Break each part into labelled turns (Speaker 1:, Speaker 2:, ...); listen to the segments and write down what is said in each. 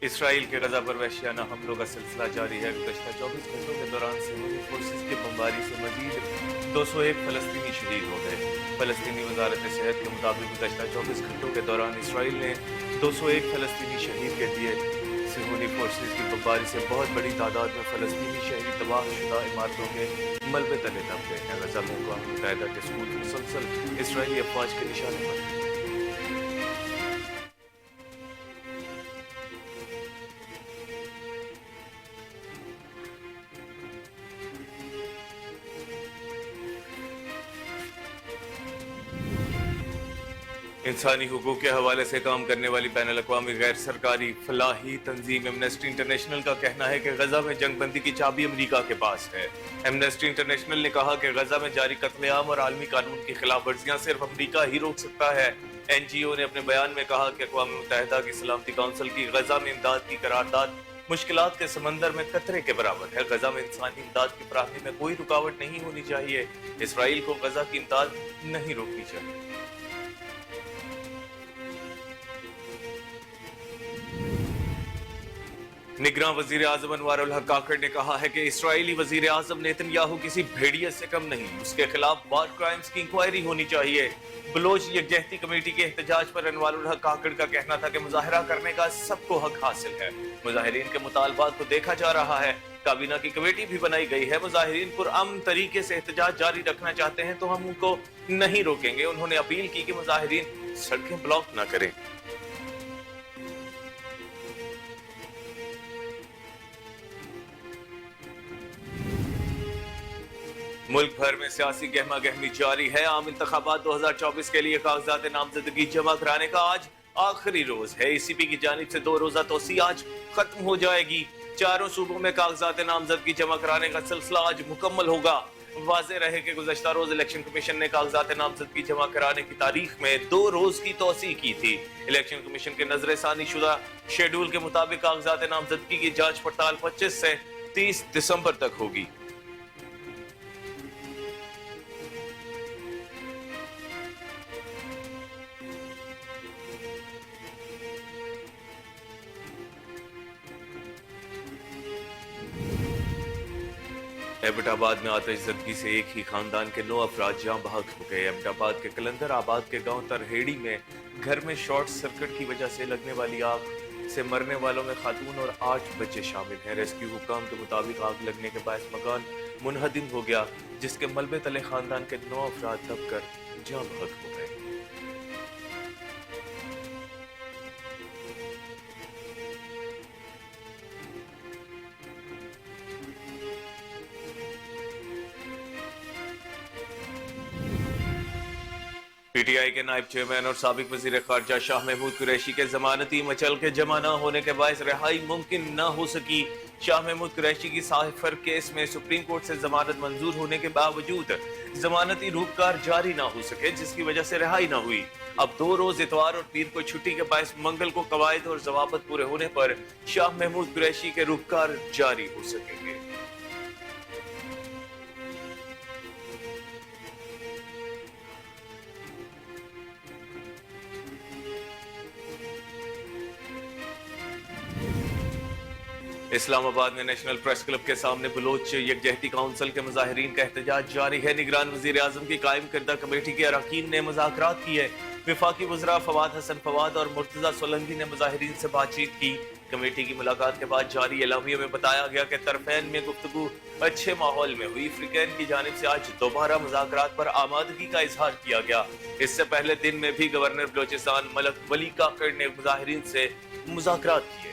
Speaker 1: اسرائیل کے غزہ پر وحشیانہ حملوں کا سلسلہ جاری ہے۔ گزشتہ 24 گھنٹوں کے دوران سیمونی فورسز کی بمباری سے مزید 201 فلسطینی شہید ہو گئے۔ فلسطینی وزارت صحت کے مطابق گزشتہ 24 گھنٹوں کے دوران اسرائیل نے 201 فلسطینی شہید کر دیے۔ سیمونی فورسز کی بمباری سے بہت بڑی تعداد میں فلسطینی شہری تباہ شدہ عمارتوں کے ملبے تلے دب گئے ہیں۔ غزہ میں اقوام متحدہ کے سکوت مسلسل اسرائیلی افواج کے نشانے پر ہیں۔ انسانی حقوق کے حوالے سے کام کرنے والی بین الاقوامی غیر سرکاری فلاحی تنظیم ایمنسٹی انٹرنیشنل کا کہنا ہے کہ غزہ میں جنگ بندی کی چابی امریکہ کے پاس ہے۔ ایمنسٹی انٹرنیشنل نے کہا کہ غزہ میں جاری قتل عام اور عالمی قانون کی خلاف ورزیاں صرف امریکہ ہی روک سکتا ہے۔ این جی او نے اپنے بیان میں کہا کہ اقوام متحدہ کی سلامتی کونسل کی غزہ میں امداد کی قرارداد مشکلات کے سمندر میں قطرے کے برابر ہے۔ غزہ میں انسانی امداد کی فراہمی میں کوئی رکاوٹ نہیں ہونی چاہیے۔ اسرائیل کو غزہ کی امداد نہیں روکنی چاہیے۔ نگراں وزیر اعظم انوار الحق کاکڑ نے کہا ہے کہ اسرائیلی وزیر اعظم نیتن یاہو کسی بھیڑیے سے کم نہیں، اس کے خلاف وار کرائمز کی انکوائری ہونی چاہیے۔ بلوچ یکجہتی کمیٹی کے احتجاج پر انوار الحق کاکڑ کا کہنا تھا کہ مظاہرہ کرنے کا سب کو حق حاصل ہے۔ مظاہرین کے مطالبات کو دیکھا جا رہا ہے، کابینہ کی کمیٹی بھی بنائی گئی ہے۔ مظاہرین پرامن طریقے سے احتجاج جاری رکھنا چاہتے ہیں تو ہم ان کو نہیں روکیں گے۔ انہوں نے اپیل کی کہ مظاہرین سڑکیں بلاک نہ کریں۔ ملک بھر میں سیاسی گہما گہمی جاری ہے۔ عام انتخابات 2024 کے لیے کاغذات نامزدگی جمع کرانے کا آج آخری روز ہے۔ ای سی پی کی جانب سے 2 روزہ توسیع آج ختم ہو جائے گی۔ چاروں صوبوں میں کاغذات نامزدگی جمع کرانے کا سلسلہ آج مکمل ہوگا۔ واضح رہے کہ گزشتہ روز الیکشن کمیشن نے کاغذات نامزدگی جمع کرانے کی تاریخ میں 2 روز کی توسیع کی تھی۔ الیکشن کمیشن کے نظر ثانی شدہ شیڈول کے مطابق کاغذات نامزدگی کی جانچ پڑتال 25 سے 30 دسمبر تک ہوگی۔ ایبٹ آباد میں آتش زدگی سے ایک ہی خاندان کے 9 افراد جاں بحق ہو گئے۔ ایبٹ آباد کے کلندر آباد کے گاؤں ترہیڑی میں گھر میں شارٹ سرکٹ کی وجہ سے لگنے والی آگ سے مرنے والوں میں خاتون اور 8 بچے شامل ہیں۔ ریسکیو حکام کے مطابق آگ لگنے کے باعث مکان منہدم ہو گیا، جس کے ملبے تلے خاندان کے 9 افراد دب کر جاں بحق ہو گئے۔ پی ٹی آئی کے نائب چیئرمین اور سابق وزیر خارجہ شاہ محمود قریشی کے ضمانتی مچل کے جمع نہ ہونے کے باعث رہائی ممکن نہ ہو سکی۔ شاہ محمود قریشی کی سائفر کیس میں سپریم کورٹ سے ضمانت منظور ہونے کے باوجود ضمانتی روکار جاری نہ ہو سکے، جس کی وجہ سے رہائی نہ ہوئی۔ اب 2 روز اتوار اور پیر کو چھٹی کے باعث منگل کو قواعد اور ضوابط پورے ہونے پر شاہ محمود قریشی کے روکار جاری ہو سکیں گے۔ اسلام آباد میں نیشنل پریس کلب کے سامنے بلوچ یکجہتی کونسل کے مظاہرین کا احتجاج جاری ہے۔ نگران وزیر اعظم کی قائم کردہ کمیٹی کے اراکین نے مذاکرات کیے۔ وفاقی وزراء فواد حسن فواد اور مرتضی سولنگی نے مظاہرین سے بات چیت کی۔ کمیٹی کی ملاقات کے بعد جاری اعلامیے میں بتایا گیا کہ طرفین میں گفتگو اچھے ماحول میں ہوئی۔ فریقین کی جانب سے آج دوبارہ مذاکرات پر آمادگی کا اظہار کیا گیا۔ اس سے پہلے دن میں بھی گورنر بلوچستان ملک ولی کاکڑ نے مظاہرین سے مذاکرات کیے۔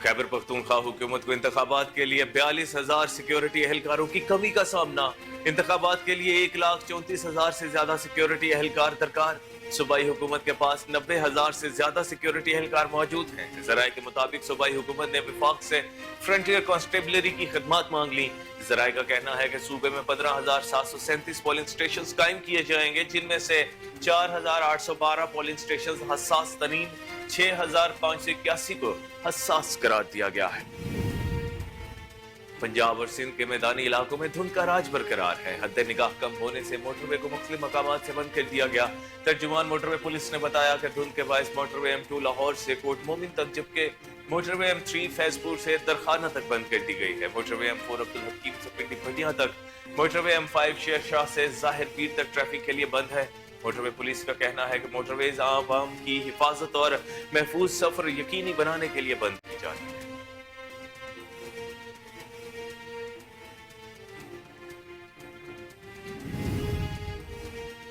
Speaker 1: خیبر پختونخوا حکومت کو انتخابات کے لیے 42,000 سیکیورٹی اہلکاروں کی کمی کا سامنا۔ انتخابات کے لیے 1,34,000 سے زیادہ سیکیورٹی اہلکار درکار۔ صوبائی حکومت کے پاس 90,000 سے زیادہ سیکیورٹی اہلکار موجود ہیں۔ ذرائع کے مطابق صوبائی حکومت نے وفاق سے فرنٹیئر کانسٹیبلری کی خدمات مانگ لی۔ ذرائع کا کہنا ہے کہ صوبے میں 15,737 پولنگ سٹیشنز قائم کیے جائیں گے، جن میں سے 4,812 پولنگ سٹیشنز حساس ترین، 6,581 کو حساس قرار دیا گیا ہے۔ पंजाब और सिंध के मैदानी इलाकों में धुंध का राज बरकरार है। हद निगाह कम होने से मोटरवे को मुख्तलिफ मकामात से बंद कर दिया गया। तर्जुमान मोटरवे पुलिस ने बताया कि धुंध के बायस मोटरवे M2 लाहौर से कोट मोमिन तक, जबकि मोटरवे M3 फैजपुर से दरखाना तक बंद कर दी गई है। मोटरवे M4 अब्दुल हकीम से पिंडी भटियां तक, मोटरवे M5 शेरशाह से जाहिर पीर तक ट्रैफिक के लिए बंद है। मोटरवे पुलिस का कहना है कि मोटरवेज आवाम की हिफाजत और महफूज सफर यकीनी बनाने के लिए बंद की जा रही है।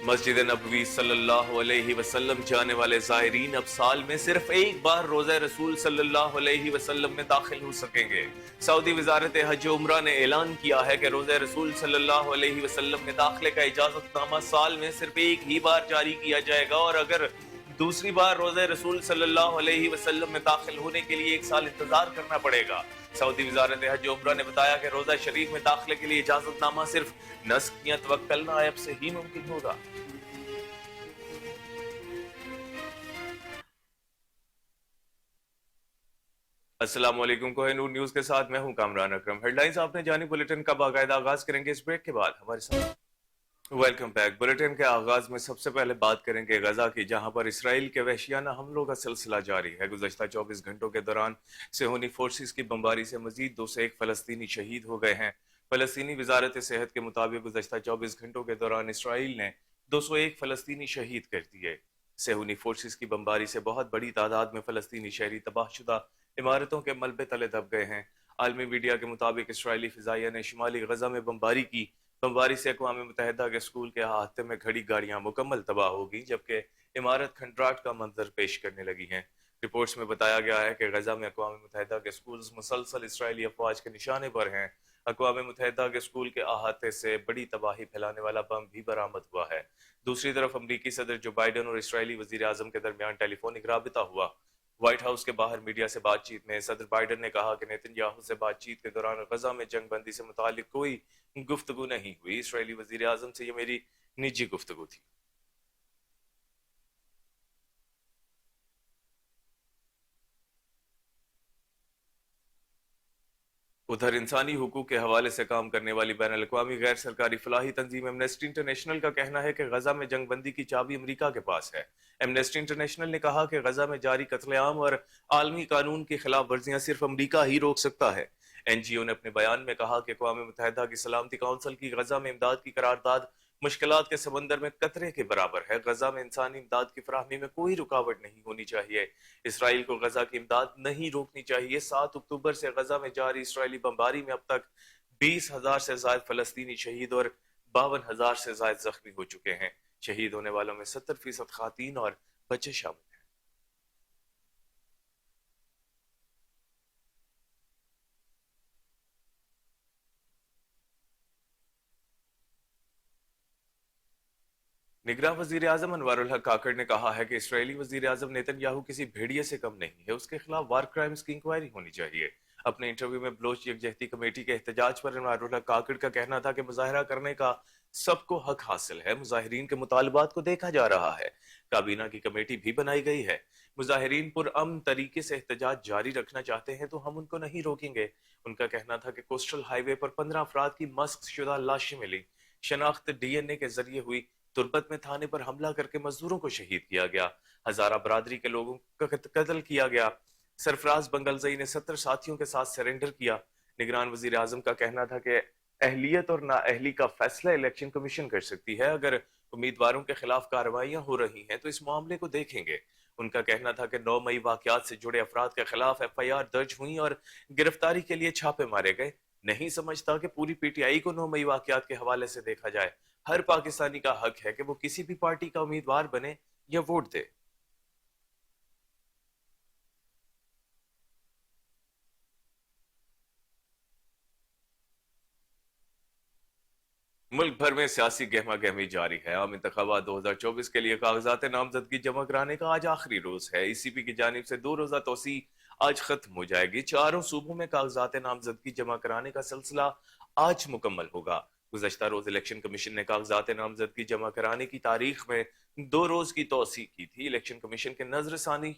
Speaker 1: मस्जिद नबवी सल्लल्लाहु अलैहि वसल्लम जाने वाले ज़ायरीन अब साल में सिर्फ एक बार रोज़ा रसूल सल्लल्लाहु अलैहि वसल्लम में दाखिल हो सकेंगे। सऊदी वजारत हज उम्रा ने ऐलान किया है कि रोज़ा रसूल सल्लल्लाहु अलैहि वसल्लम में दाखिले का इजाजतनामा साल में सिर्फ एक ही बार जारी किया जाएगा और अगर दूसरी बार रोज़ा रसूल सल्लल्लाहु अलैहि वसल्लम में दाखिल होने के लिए एक साल इंतजार करना पड़ेगा। सऊदी वजारत हज उम्रा ने बताया कि रोज़ा शरीफ में दाखिले के लिए इजाजतनामा सिर्फ नस्ख या तवक्कल नायब से ही मुमकिन होगा। अस्सलाम वालेकुम, कोहिनूर न्यूज के साथ मैं हूं कामरान अकरम। हेडलाइंस आपने जानी, बुलेटिन का बाकायदा आगाज करेंगे इस ब्रेक के बाद। हमारे साथ वेलकम बैक। बुलेटिन के आगाज में सबसे पहले बात करेंगे गजा की, जहां पर इसराइल के वहशियाना हमलों का सिलसिला जारी है। गुज़श्ता 24 घंटों के दौरान सेहूनी फोर्सेस की बमबारी से मजीद 201 फलस्तीनी शहीद हो गए हैं। फलस्तीनी वजारत सेहत के मुताबिक गुज़श्ता 24 घंटों के दौरान इसराइल ने 201 फलस्तीनी शहीद कर दिए। सेहूनी फोर्सेस की बमबारी से बहुत बड़ी तादाद में फलस्तीनी शहरी तबाहशुदा इमारतों के मलबे तले दब गए हैं। आलमी मीडिया के मुताबिक इसराइली फिजाइया ने शुमाली गजा में बमबारी की। बमबारी से अक़वाम मुत्तहिदा के स्कूल के अहाते में खड़ी गाड़ियां मुकम्मल तबाह हो गई, जबकि इमारत खंडराट का मंजर पेश करने लगी हैं। रिपोर्ट्स में बताया गया है कि गजा में अक़वाम मुत्तहिदा के स्कूल मुसलसल इसराइली अफवाज के निशाने पर हैं। अक़वाम मुत्तहिदा के स्कूल के अहाते से बड़ी तबाही फैलाने वाला बम भी बरामद हुआ है। दूसरी तरफ अमरीकी सदर जो बाइडन और इसराइली वज़ीर आज़म के दरमियान टेलीफोनिक राबिता हुआ। व्हाइट हाउस के बाहर मीडिया से बातचीत में सदर बाइडन ने कहा कि नेतन्याहू से बातचीत के दौरान गजा में जंग बंदी से मुतालिक कोई गुफ्तगू नहीं हुई। इसराइली वज़ीर आज़म से ये मेरी निजी गुफ्तगू थी। उधर इंसानी हुकूक के हवाले से काम करने वाली बैनुल अक़वामी गैर सरकारी फलाही तंजीम एमनेस्टी इंटरनेशनल का कहना है कि गजा में जंग बंदी की चाबी अमरीका के पास है। एमनेस्टी इंटरनेशनल ने कहा कि गजा में जारी कत्लेआम और आलमी कानून की खिलाफ वर्जियां सिर्फ अमरीका ही रोक सकता है। NGO ने अपने बयान में कहा कि अक़वाम मुत्तहिदा की सलामती काउंसिल की गजा में इमदाद की करारदाद मुश्किलात के समंदर में कतरे के बराबर है। गजा में इंसानी इमदाद की फराहमी में कोई रुकावट नहीं होनी चाहिए। इसराइल को गजा की इमदाद नहीं रोकनी चाहिए। 7 अक्टूबर से गजा में जारी इसराइली बमबारी में अब तक 20,000 से ज्यादा फलस्तीनी शहीद और 52,000 से ज्यादा जख्मी हो चुके हैं। शहीद होने वालों में 70% खातीन और बच्चे शामिल हैं। निगरान वजीर आजम अनवारुल हक काकड़ ने कहा है कि इसराइली वजीर आजम नेतन्याहू किसी भेड़िए से कम नहीं है। उसके खिलाफ वार क्राइम्स की इंक्वायरी होनी चाहिए। अपने इंटरव्यू में बलोच यकजहती कमेटी के एहतजाज पर अनवारुल हक काकड़ का कहना था कि मुजाहरा करने का सबको हक हासिल है। मुजाहिरीन के मुतालबात को देखा जा रहा है। काबीना की कमेटी भी बनाई गई है। मुजाहिरीन पुरअमन तरीके से एहतजाज जारी रखना चाहते हैं तो हम उनको नहीं रोकेंगे। उनका कहना था कि कोस्टल हाईवे पर 15 अफराद की मस्क शुदा लाशें मिली। शनाख्त DNA के जरिए हुई। तुर्बत में थाने पर हमला करके मजदूरों को शहीद किया गया। हजारा बरादरी के लोगों का कत्ल किया गया। सरफराज बंगलजई ने 70 साथियों के साथ सरेंडर किया। निगरान वजीर आजम का कहना था कि अहलियत और नाअहली का फैसला इलेक्शन कमीशन कर सकती है। अगर उम्मीदवारों के खिलाफ कार्रवाइयां हो रही हैं तो इस मामले को देखेंगे। उनका कहना था कि 9 मई वाकयात से जुड़े अफराद के खिलाफ FIR दर्ज हुई और गिरफ्तारी के लिए छापे मारे गए। नहीं समझता कि पूरी PTI को 9 मई वाकयात के हवाले से देखा जाए। हर पाकिस्तानी का हक है कि वो किसी भी पार्टी का उम्मीदवार बने या वोट दे। मुल्क भर में सियासी गहमा गहमी जारी है। आम इंतखाबात 2024 के लिए कागजात नामजदगी जमा कराने का आज आखिरी रोज है। ECP की जानिब से 2 रोजा तोसी आज खत्म हो जाएगी। चारों सूबों में कागजात नामजदगी जमा कराने का सिलसिला आज मुकम्मल होगा। गुज़श्ता रोज इलेक्शन कमीशन ने कागजात नामजदगी जमा कराने की तारीख में 2 रोज की तोसी की थी। इलेक्शन कमीशन के नजरसानी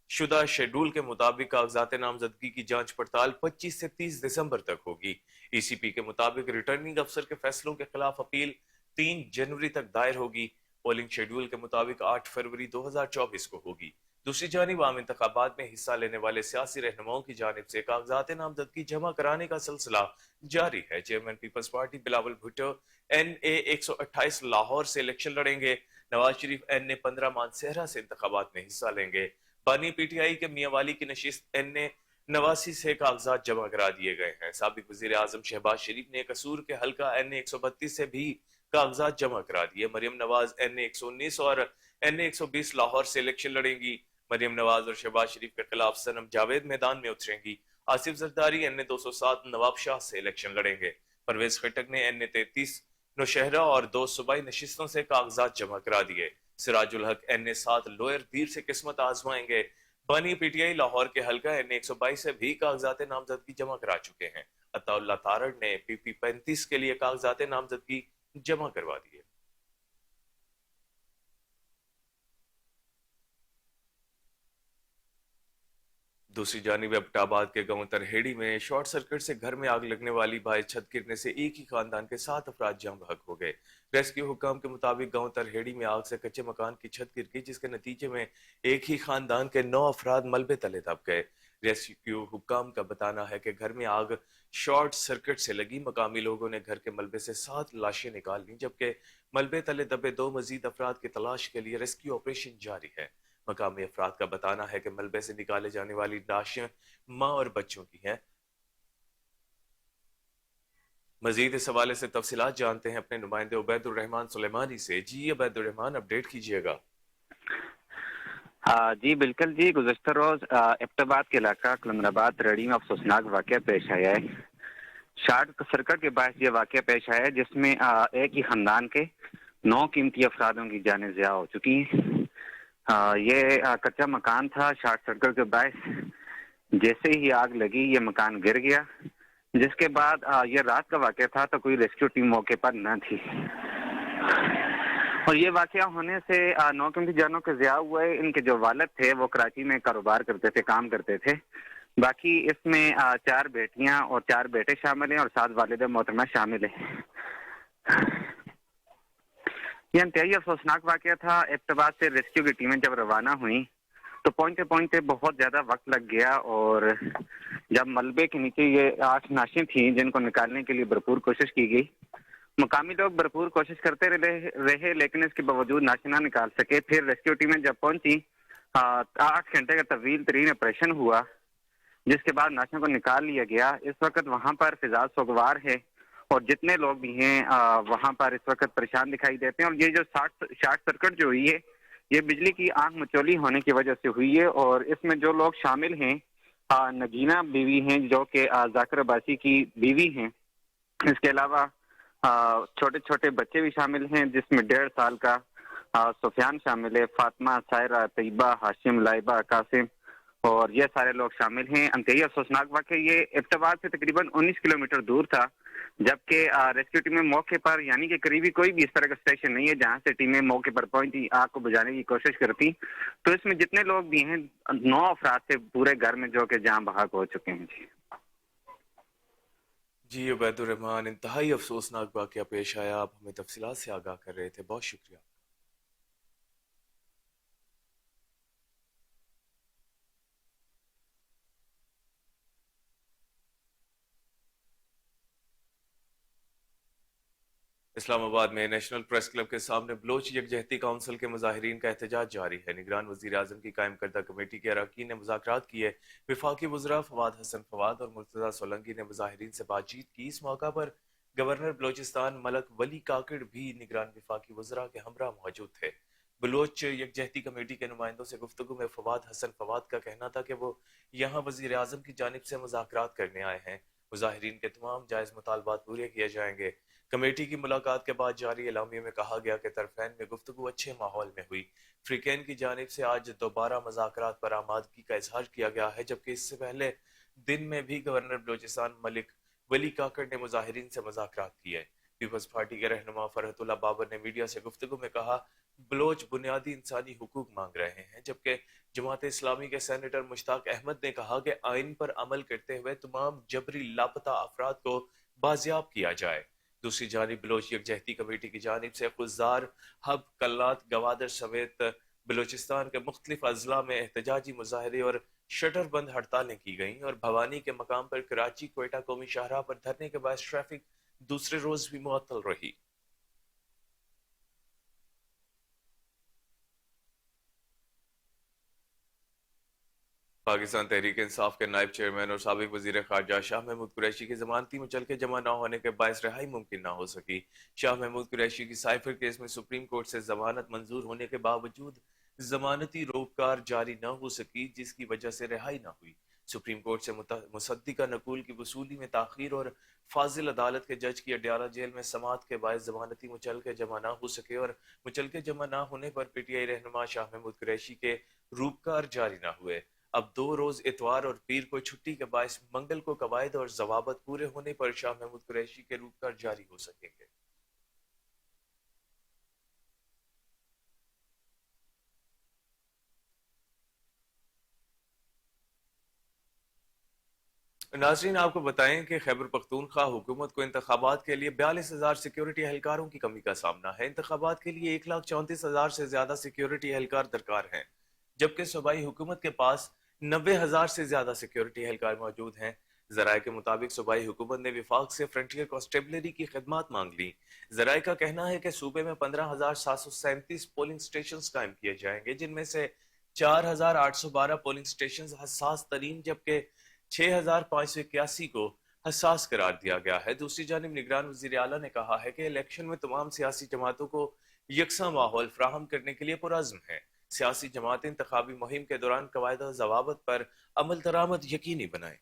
Speaker 1: शुदा शेड्यूल के मुताबिक कागजात नामजदगी की जांच पड़ताल 25 से 30 दिसंबर तक होगी। ईसीपी के मुताबिक रिटर्निंग अफसर के फैसलों के खिलाफ अपील 3 जनवरी तक दायर होगी। पोलिंग शेड्यूल के मुताबिक 8 फरवरी 2024 को होगी। दूसरी जानिब आम इंतखाबात में हिस्सा लेने वाले सियासी रहनुमाओं की जानिब से कागजात नामजदगी जमा कराने का सिलसिला जारी है। चेयरमैन पीपल्स पार्टी बिलावल भुट्टो NA 128 लाहौर से इलेक्शन लड़ेंगे। नवाज शरीफ NA 15 मानसेहरा से इंतखाबात में हिस्सा लेंगे। बानी PTI के मियांवाली की नशिस्त NA 89 से कागजात जमा करा दिए गए हैं। साबिक वजीर आजम शहबाज शरीफ ने कसूर के हल्का NA 132 से भी कागजात जमा करा दिए। मरियम नवाज NA 119 और NA 120 लाहौर से इलेक्शन लड़ेंगी। मरियम नवाज और शहबाज शरीफ के खिलाफ सनम जावेद मैदान में उतरेंगी। आसिफ जरदारी NA 207 नवाब शाह से इलेक्शन लड़ेंगे। परवेज खटक ने NA 33 नौशहरा और 2 सूबाई नशिस्तों से कागजात जमा करा दिए। सिराजुल हक NA 7 लोअर दीर से किस्मत आजमाएंगे। बानी PTI लाहौर के हल्का NA 122 से भी कागजात नामजदगी जमा करा चुके हैं। अताउल्लाह तारड़ ने PP 35 के लिए कागजात नामजदगी जमा करवा दिए। दूसरी जानिब एबटाबाद के गांव तरहेड़ी में शॉर्ट सर्किट से घर में आग लगने वाली बाइस छत गिरने से एक ही खानदान के 7 अफराद जाम बहक हो गए। रेस्क्यू हुक्काम के मुताबिक गांव तरहेड़ी में आग से कच्चे मकान की छत गिर गई, जिसके नतीजे में एक ही खानदान के 9 अफराद मलबे तले दब गए। रेस्क्यू हुक्काम का बताना है कि घर में आग शॉर्ट सर्किट से लगी। मकामी लोगों ने घर के मलबे से 7 लाशें निकाल ली, जबकि मलबे तले दबे 2 मजीद अफराद की तलाश के लिए रेस्क्यू ऑपरेशन जारी है। मकामी अफराद का बताना है कि मलबे से निकाले जाने वाली लाशें मां और बच्चों की हैं। मजीद इस हवाले से तफसीलात जानते हैं अपने नुमाइंदे उबैदुर रहमान सुलेमानी से। जी उबैदुर रहमान, अपडेट कीजिएगा।
Speaker 2: जी बिल्कुल जी, गुज़श्ता रोज एबटाबाद के इलाका कलमराबाद रेडी में अफसोसनाक वाक़या पेश आया है। शॉर्ट सर्किट के बायस ये वाक़या पेश आया है, जिसमें एक ही खानदान के 9 कीमती अफरादों की जानें ज़िया हो चुकी हैं। ये कच्चा मकान था। शॉर्ट सर्किट के बायस जैसे ही आग लगी ये मकान गिर गया, जिसके बाद ये रात का वाक़या था, तो कोई रेस्क्यू टीम मौके पर न थी और ये वाक़या होने से 9 कीमती जानों के ज़िया हुए। इनके जो वालिद थे वो कराची में कारोबार करते थे, काम करते थे। बाकी इसमें 4 बेटियां और 4 बेटे शामिल हैं और 7 वालिद मोहतरमा शामिल हैं। यह इंतहाई अफसोसनाक वाक़या था। एबटाबाद से रेस्क्यू की टीमें जब रवाना हुई तो पहुंचते पहुंचते बहुत ज़्यादा वक्त लग गया और जब मलबे के नीचे ये 8 नाशें थीं जिनको निकालने के लिए भरपूर कोशिश की गई। मुकामी लोग भरपूर कोशिश करते रहे लेकिन इसके बावजूद नाशे ना निकाल सके। फिर रेस्क्यू टीमें जब पहुंची 8 घंटे का तवील तरीन ऑपरेशन हुआ, जिसके बाद नाशों को निकाल लिया गया। इस वक्त वहाँ पर फिजा सोगवार है और जितने लोग भी हैं वहाँ पर इस वक्त परेशान दिखाई देते हैं। और ये जो शॉर्ट सर्किट जो हुई है ये बिजली की आंख मचोली होने की वजह से हुई है और इसमें जो लोग शामिल हैं नगीना बीवी हैं जो कि जाकिर अब्बासी की बीवी हैं। इसके अलावा छोटे छोटे बच्चे भी शामिल हैं, जिसमें 1.5 साल का सुफियान शामिल है, फातिमा, सायरा, तैयबा, हाशिम, लाइबा, कासिम और ये सारे लोग शामिल हैं। इंतहाई अफसोसनाक वाक़या ये एबटाबाद से तकरीबन 19 किलोमीटर दूर था, जबकि रेस्क्यू टीमें मौके पर यानी कि करीबी कोई भी इस तरह का स्टेशन नहीं है जहां से टीमें मौके पर पहुंची आग को बुझाने की कोशिश करती। तो इसमें जितने लोग भी हैं 9 अफराद से पूरे घर में जो कि जान बहक हो चुके हैं।
Speaker 1: जी उबैदुर रहमान, इंतहाई अफसोसनाक वाक़या पेश आया। आप हमें तफसीलात से आगाह कर रहे थे, बहुत शुक्रिया। इस्लामाबाद में नेशनल प्रेस क्लब के सामने बलोच यकजहती काउंसिल के मुजाहिरीन का एहतजाज जारी है। निगरान वजीर आजम की कायम करदा कमेटी के अरकान ने मुज़ाकरात किए। वफाकी वज़रा फवाद हसन फवाद और मुर्तज़ा सोलंकी ने मुजाहिरीन से बातचीत की। इस मौका पर गवर्नर बलोचिस्तान मलक वली काकड़ भी निगरान वफाकी वज़रा के हमरा मौजूद थे। बलोच यकजहती कमेटी के नुमाइंदों से गुफ्तगू में फवाद हसन फवाद का कहना था कि वो यहाँ वजीर आजम की जानिब से मुज़ाकरात करने आए हैं। मुजाहिरीन के तमाम जायज़ मुतालबात पूरे किए जाएंगे। कमेटी की मुलाकात के बाद जारी एलामिया में कहा गया कि तरफैन में गुफ्तगू अच्छे माहौल में हुई। फ्रीकैन की जानिब से आज दोबारा मुज़ाकरात पर आमादगी का इजहार किया गया है, जबकि इससे पहले दिन में भी गवर्नर बलोचिस्तान मलिक वली काकड़ ने मुजाहिरीन से मुज़ाकरात किए। پیپلز پارٹی کے رہنما فرحت اللہ بابر نے میڈیا سے گفتگو میں کہا بلوچ بنیادی انسانی حقوق مانگ رہے ہیں، جبکہ جماعت اسلامی کے سینیٹر مشتاق احمد نے کہا کہ آئین پر عمل کرتے ہوئے تمام جبری لاپتہ افراد کو بازیاب کیا جائے۔ دوسری جانب بلوچ یکجہتی کمیٹی کی جانب سے خضار، حب، کلات، گوادر سمیت بلوچستان کے مختلف اضلاع میں احتجاجی مظاہرے اور شٹر بند ہڑتالیں کی گئیں اور بھوانی کے مقام پر کراچی کوئٹہ قومی شاہراہ پر دھرنے کے باعث ٹریفک دوسرے روز بھی معطل رہی۔ پاکستان تحریک انصاف کے نائب چیئرمین اور سابق وزیر خارجہ شاہ محمود قریشی کی ضمانتی مچلکے جمع نہ ہونے کے باعث رہائی ممکن نہ ہو سکی۔ شاہ محمود قریشی کی سائفر کیس میں سپریم کورٹ سے ضمانت منظور ہونے کے باوجود ضمانتی روکار جاری نہ ہو سکی، جس کی وجہ سے رہائی نہ ہوئی۔ سپریم کورٹ سے مصدقہ نقول کی وصولی میں تاخیر اور فاضل عدالت کے جج کی اڈیالہ جیل میں سماعت کے باعث ضمانتی مچلکے جمع نہ ہو سکے اور مچلکے جمع نہ ہونے پر پی ٹی آئی رہنما شاہ محمود قریشی کے روکار جاری نہ ہوئے۔ اب 2 روز اتوار اور پیر کو چھٹی کے باعث منگل کو قواعد اور ضوابط پورے ہونے پر شاہ محمود قریشی کے روکار جاری ہو سکیں گے۔ ناظرین، آپ کو بتائیں کہ خیبر پختونخوا حکومت کو انتخابات کے لیے 42,000 سیکیورٹی اہلکاروں کی کمی کا سامنا ہے۔ انتخابات کے لیے 1,34,000 سے زیادہ سیکیورٹی اہلکار درکار ہیں، جبکہ صوبائی حکومت کے پاس 90,000 سے زیادہ سیکیورٹی اہلکار موجود ہیں۔ ذرائع کے مطابق صوبائی حکومت نے وفاق سے فرنٹیئر کانسٹیبلری کی خدمات مانگ لی۔ ذرائع کا کہنا ہے کہ صوبے میں 15,737 پولنگ سٹیشنز قائم کیے جائیں گے، جن میں سے 4,812 پولنگ سٹیشنز حساس ترین جبکہ 6,581 کو حساس قرار دیا گیا ہے۔ دوسری جانب نگران وزیر اعلیٰ نے کہا ہے کہ الیکشن میں تمام سیاسی جماعتوں کو یکساں ماحول فراہم کرنے کے لیے پرعزم ہیں۔ سیاسی جماعتیں انتخابی مہم کے دوران قواعد و ضوابط پر عمل درآمد یقینی بنائیں۔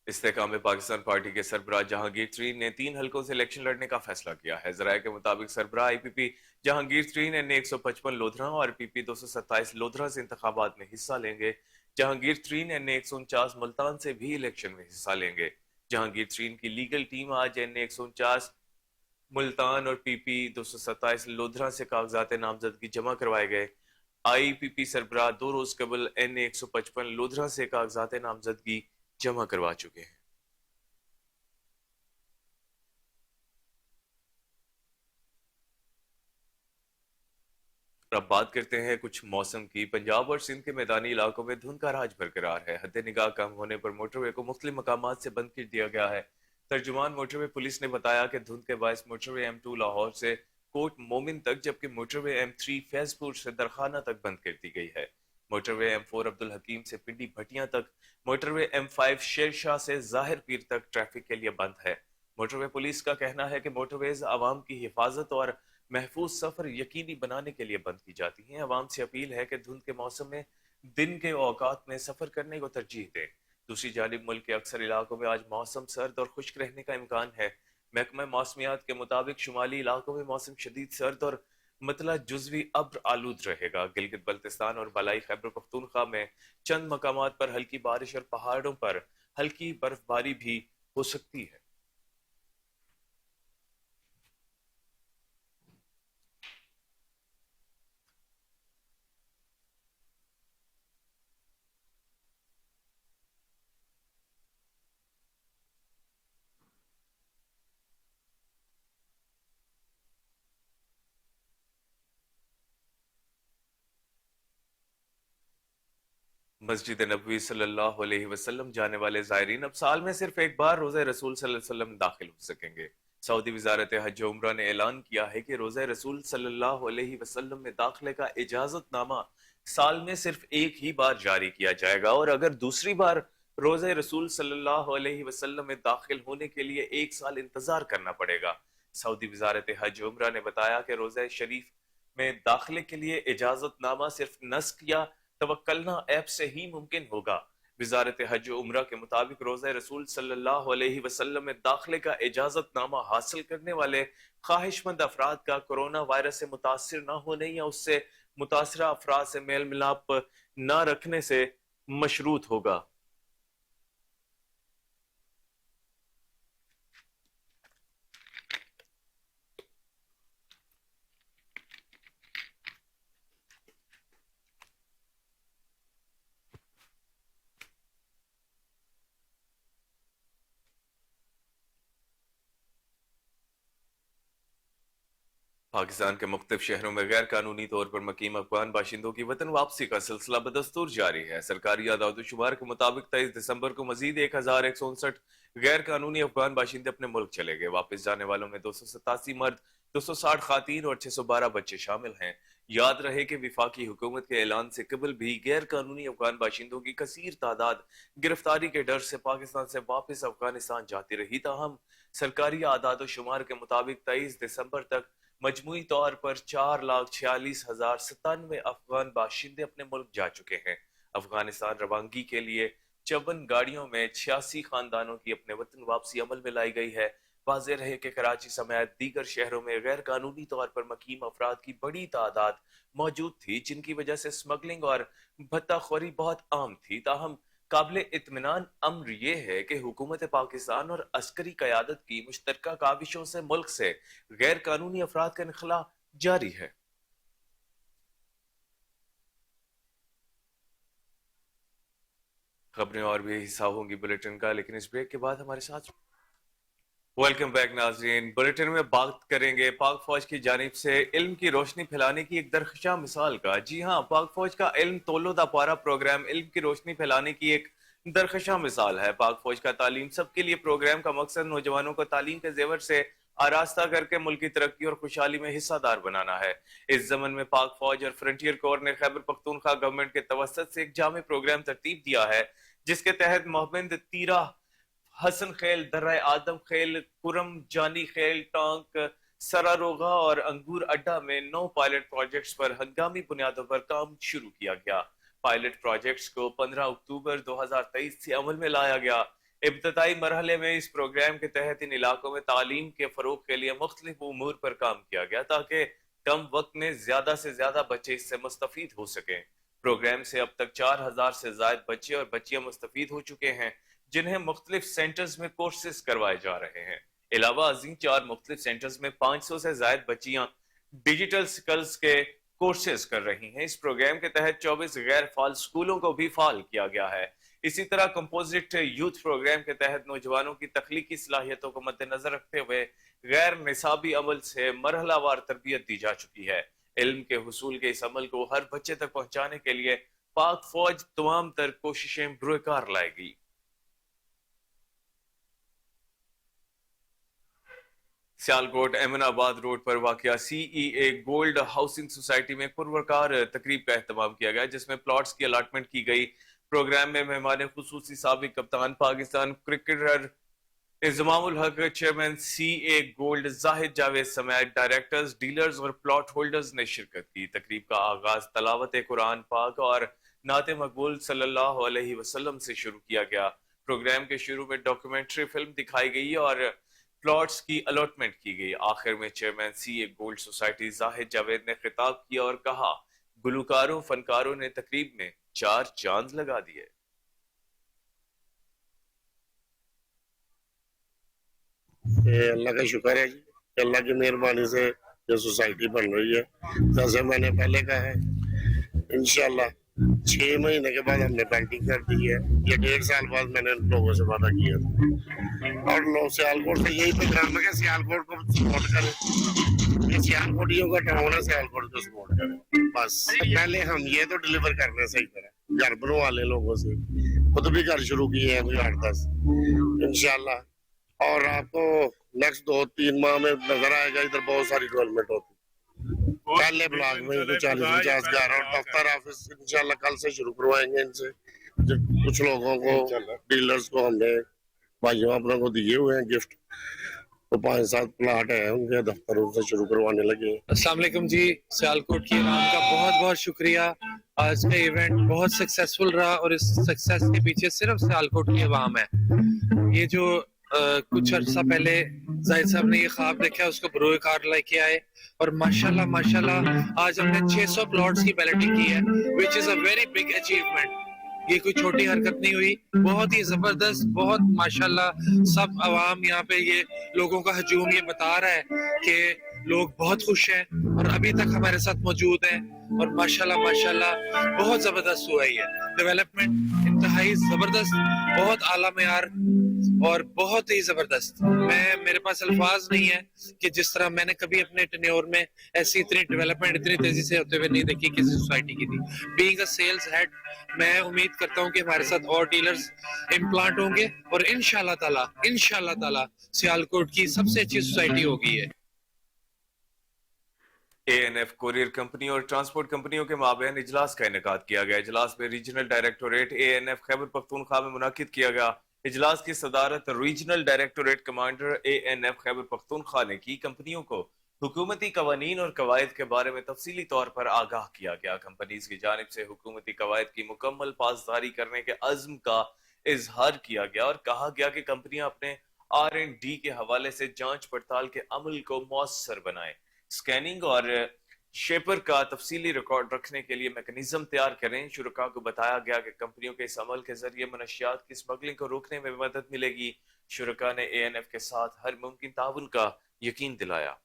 Speaker 1: استحکام پاکستان پارٹی کے سربراہ جہانگیر ترین نے 3 حلقوں سے الیکشن لڑنے کا فیصلہ کیا ہے۔ ذرائع کے مطابق سربراہ آئی پی پی جہانگیر ترین نے 155 لودھراں اور پی پی 227 لودھراں سے انتخابات میں حصہ لیں گے۔ جہانگیر ترین نے 149 ملتان سے بھی الیکشن میں حصہ لیں گے۔ جہانگیر ترین کی لیگل ٹیم آج 149 ملتان اور پی پی 227 لودھراں سے کاغذات نامزدگی جمع کروائے گئے۔ آئی پی پی سربراہ 2 روز قبل 155 لودھراں سے کاغذات نامزدگی جمع کروا چکے ہیں۔ اب بات کرتے ہیں کچھ موسم کی۔ پنجاب اور سندھ کے میدانی علاقوں میں دھند کا راج برقرار ہے۔ حد نگاہ کم ہونے پر موٹر وے کو مختلف مقامات سے بند کر دیا گیا ہے۔ ترجمان موٹر وے پولیس نے بتایا کہ دھند کے باعث موٹر وے M2 لاہور سے کوٹ مومن تک، جبکہ موٹر وے M3 فیض پور سے درخانہ تک بند کر دی گئی ہے۔ موٹر وے M4 عبدالحکیم سے پنڈی بھٹیاں تک، موٹر وے M5 شیر شاہ سے ظاہر پیر تک ٹریفک کے لیے بند ہے۔ موٹر وے پولیس کا کہنا ہے کہ موٹر ویز عوام کی حفاظت اور محفوظ سفر یقینی بنانے کے لیے بند کی جاتی ہیں۔ عوام سے اپیل ہے کہ دھند کے موسم میں دن کے اوقات میں سفر کرنے کو ترجیح دیں۔ دوسری جانب ملک کے اکثر علاقوں میں آج موسم سرد اور خشک رہنے کا امکان ہے۔ محکمہ موسمیات کے مطابق شمالی علاقوں میں موسم شدید سرد اور مطلع جزوی ابر آلود رہے گا۔ گلگت بلتستان اور بالائی خیبر پختونخوا میں چند مقامات پر ہلکی بارش اور پہاڑوں پر ہلکی برف باری بھی ہو سکتی ہے۔ مسجد نبوی صلی اللہ علیہ وسلم جانے والے زائرین اب سال میں صرف ایک بار روزہ رسول صلی اللہ علیہ وسلم داخل ہو سکیں گے۔ سعودی وزارت حج و عمرہ نے اعلان کیا ہے کہ روزہ رسول صلی اللہ علیہ وسلم میں داخلے کا اجازت نامہ سال میں صرف ایک ہی بار جاری کیا جائے گا، اور اگر دوسری بار روزہ رسول صلی اللہ علیہ وسلم میں داخل ہونے کے لیے 1 سال انتظار کرنا پڑے گا۔ سعودی وزارت حج و عمرہ نے بتایا کہ روزہ شریف میں داخلے کے لیے اجازت نامہ صرف نسک یا توکلنا ایپ سے ہی ممکن ہوگا۔ وزارت حج و عمرہ کے مطابق روزہ رسول صلی اللہ علیہ وسلم میں داخلے کا اجازت نامہ حاصل کرنے والے خواہش مند افراد کا کورونا وائرس سے متاثر نہ ہونے یا اس سے मुतासरा अफराद से मेल मिलाप न रखने से मशरूत होगा। पाकिस्तान के मुख्तलिफ शहरों में गैर कानूनी तौर पर मुकीम अफगान बाशिंदों की वतन वापसी का सिलसिला बदस्तूर जारी है। सरकारी आदाद-ओ-शुमार के मुताबिक 23 दिसंबर को मजीद 1159 गैर कानूनी अफगान बाशिंदे अपने मुल्क चले गए। वापस जाने वालों में 287 मर्द, 260 खातीन और 612 बच्चे शामिल हैं। याद रहे कि विफाकी हुकूमत के ऐलान से कबल भी गैर कानूनी अफगान बाशिंदों की कसीर तादाद गिरफ्तारी के डर से पाकिस्तान से वापस अफगानिस्तान जाती रही। ताहम सरकारी आदाद-ओ-शुमार के मुताबिक 23 दिसंबर तक मजमूई तौर पर 4,46,097 अफगान बाशिंदे अपने मुल्क जा चुके हैं। अफगानिस्तान रवानगी के लिए 54 गाड़ियों में 86 खानदानों की अपने वतन वापसी अमल में लाई गई है। वाज़ेह रहे कि कराची समेत दीगर शहरों में गैर कानूनी तौर पर मुकीम अफराद की बड़ी तादाद मौजूद थी, जिनकी वजह से स्मगलिंग और भत्ताखोरी बहुत आम थी। ताहम काबिल इत्मीनान अम्र ये है कि हुकूमत पाकिस्तान और अस्करी क़यादत की मुश्तरका काविशों से मुल्क से गैर कानूनी अफराद का इनखला जारी है। खबरें और भी हिस्सा होंगी बुलेटिन का, लेकिन इस ब्रेक के बाद हमारे साथ वेलकम बैक नाज़रीन। बुलेटिन में बात करेंगे पाक फौज की जानिब से इल्म की रोशनी फैलाने की एक दरख्शां मिसाल का। जी हाँ, पाक फौज का इल्म तोलो दा पारा प्रोग्राम इल्म की रोशनी फैलाने की एक दरख्शां मिसाल है। पाक फौज का तालीम सबके लिए प्रोग्राम का मकसद नौजवानों को तालीम के जेवर से आरास्ता करके मुल्क की तरक्की और खुशहाली में हिस्सादार बनाना है। इस जमन में पाक फौज और फ्रंटियर कोर ने खैबर पख्तूनख्वा गवर्नमेंट के तवस्सुत से एक जामे प्रोग्राम तरतीब दिया है, जिसके तहत मोहम्मद तीरा, हसन खेल, दर्रा आदम खेल, कुरम जानी खेल, टांक, सरारोगा और अंगूर अड्डा में 9 पायलट प्रोजेक्ट्स पर हंगामी बुनियादों पर काम शुरू किया गया। पायलट प्रोजेक्ट्स को 15 अक्टूबर 2023 से अमल में लाया गया। इब्तदाई मरहले में इस प्रोग्राम के तहत इन इलाकों में तालीम के फरोग के लिए मुख्तलिफ उमूर पर काम किया गया, ताकि कम वक्त में ज्यादा से ज्यादा बच्चे इससे मुस्तफीद हो सकें। प्रोग्राम से अब तक 4000 से ज्यादा बच्चे और बच्चियां मुस्तफीद हो चुके हैं, जिन्हें मुख्तलिफ सेंटर्स में कोर्सेज करवाए जा रहे हैं। अलावा अजीम 4 मुख्तलिफ सेंटर्स में 500 से ज्यादा बच्चियां डिजिटल स्किल्स के कोर्सेज कर रही हैं। इस प्रोग्राम के तहत 24 गैर फाल स्कूलों को भी फाल किया गया है। इसी तरह कंपोजिट यूथ प्रोग्राम के तहत नौजवानों की तख्लीकी सलाहियतों को मद्देनजर रखते हुए गैर निसाबी अमल से मरहलावार तरबियत दी जा चुकी है। इल्म के हुसूल के इस अमल को हर बच्चे तक पहुंचाने के लिए पाक फौज तमाम तर कोशिशें बरोकार लाएगी। सियालकोट एमनाबाद रोड पर वाक़या CEA गोल्ड हाउसिंग सोसाइटी में पुरवकार तकरीब का एहतमाम किया गया, जिसमें प्लॉट्स की अलॉटमेंट की गई। प्रोग्राम में मेहमान खुसूसी साबिक कप्तान पाकिस्तान क्रिकेटर इज़मामुल हक, chairman CA gold Zahid Javed समेत डायरेक्टर्स, डीलर्स और प्लॉट होल्डर्स ने शिरकत की। तकरीब का आगाज तलावत कुरान पाक और नाते मकबूल सल्लल्लाहु अलैहि वसल्लम से शुरू किया गया। प्रोग्राम के शुरू में डॉक्यूमेंट्री फिल्म दिखाई गई और प्लॉट्स की अलॉटमेंट की गई। आखिर में chairman CA gold society Zahid Javed ने खिताब किया और कहा, गुलकारों फनकारों ने तकरीब में 4 चांद लगा दिए।
Speaker 3: अल्लाह का शुक्र है जी, अल्लाह की मेहरबानी से जो सोसाइटी बन रही है, जैसे मैंने पहले कहा है, इंशाल्लाह 6 महीने के बाद हमने पेंटिंग कर दी है। ये 1.5 साल बाद मैंने लोगों से वादा किया था और लोग सियालकोट से यही प्रोग्राम है कि सियालकोट को सपोर्ट करें। ये सियालकोटियों का टाउन है, सियालकोट को सपोर्ट करें। बस पहले हम ये तो डिलीवर करने सही तरह घर बनवा लें लोगों से, खुद भी घर शुरू किए हैं कोई 8-10 इंशाल्लाह। और आपको नेक्स्ट 2-3 माह में नजर आएगा इधर बहुत सारी डेवलपमेंट होती। पहले ब्लॉक में 40-50 घर और दफ्तर ऑफिस इंशाल्लाह कल से शुरू करवाएंगे इनसे। कुछ लोगों को डीलर्स को हमने भाइयों अपनों को दिए हुए हैं गिफ्ट, तो 5-7 प्लाट है उनके दफ्तर, उनसे शुरू करवाने लगे।
Speaker 4: अस्सलाम वालेकुम जी, सियालकोट की आवाम का बहुत बहुत शुक्रिया। आज का इवेंट बहुत सक्सेसफुल रहा और इस सक्सेस के पीछे सिर्फ सियालकोट की आवाम है। ये जो कुछ अर्सा पहले जाहिद साहब ने ये ख्वाब देखा, उसको बरोए कार लेके आए और माशाल्लाह माशाल्लाह आज हमने 600 प्लॉट्स की बैलेटिंग की है, which is a very big achievement. ये कोई छोटी हरकत नहीं हुई, बहुत ही जबरदस्त, बहुत माशाल्लाह सब अवाम यहाँ पे, ये लोगों का हजूम ये बता रहा है कि लोग बहुत खुश हैं और अभी तक हमारे साथ मौजूद हैं और माशाल्लाह माशाल्लाह बहुत जबरदस्त हुआ है ये डेवलपमेंट, इंतहाई जबरदस्त, बहुत आला मेयार और बहुत ही जबरदस्त. मेरे पास अल्फाज नहीं है कि जिस तरह मैंने कभी अपने टेन्योर में ऐसी इतनी डेवलपमेंट इतनी तेजी से होते हुए नहीं देखी किसी सोसाइटी की थी. बीइंग अ सेल्स हेड, मैं उम्मीद करता हूं कि हमारे साथ और डीलर्स इम्प्लांट होंगे और इंशाल्लाह ताला सियालकोट की सबसे अच्छी सोसाइटी होगी ये.
Speaker 1: ANF कोरियर कंपनी और ट्रांसपोर्ट कंपनियों के माबैन इजलास का इनेकाद किया गया. इजलास में regional directorate ANF Khyber Pakhtunkhwa में मुनाकिद किया गया. इजलास की सदारत regional directorate commander ANF Khyber Pakhtunkhwa ने की. कंपनियों को हुकूमती कवानीन और कवायद के बारे में तफसीली तौर पर आगाह किया गया. कंपनीज की जानिब से हुकूमती कवायद की मुकम्मल पासदारी करने के अज़्म का इजहार किया गया और कहा गया कि कंपनियां अपने R&D के हवाले से जांच पड़ताल के अमल को मौसर बनाएं, स्कैनिंग और शेपर का तफसीली रिकॉर्ड रखने के लिए मैकेनिज्म तैयार करें. शुरका को बताया गया कि कंपनियों के इस अमल के जरिए मनशियात की स्मगलिंग को रोकने में मदद मिलेगी. शुरका ने ANF के साथ हर मुमकिन ताउन का यकीन दिलाया.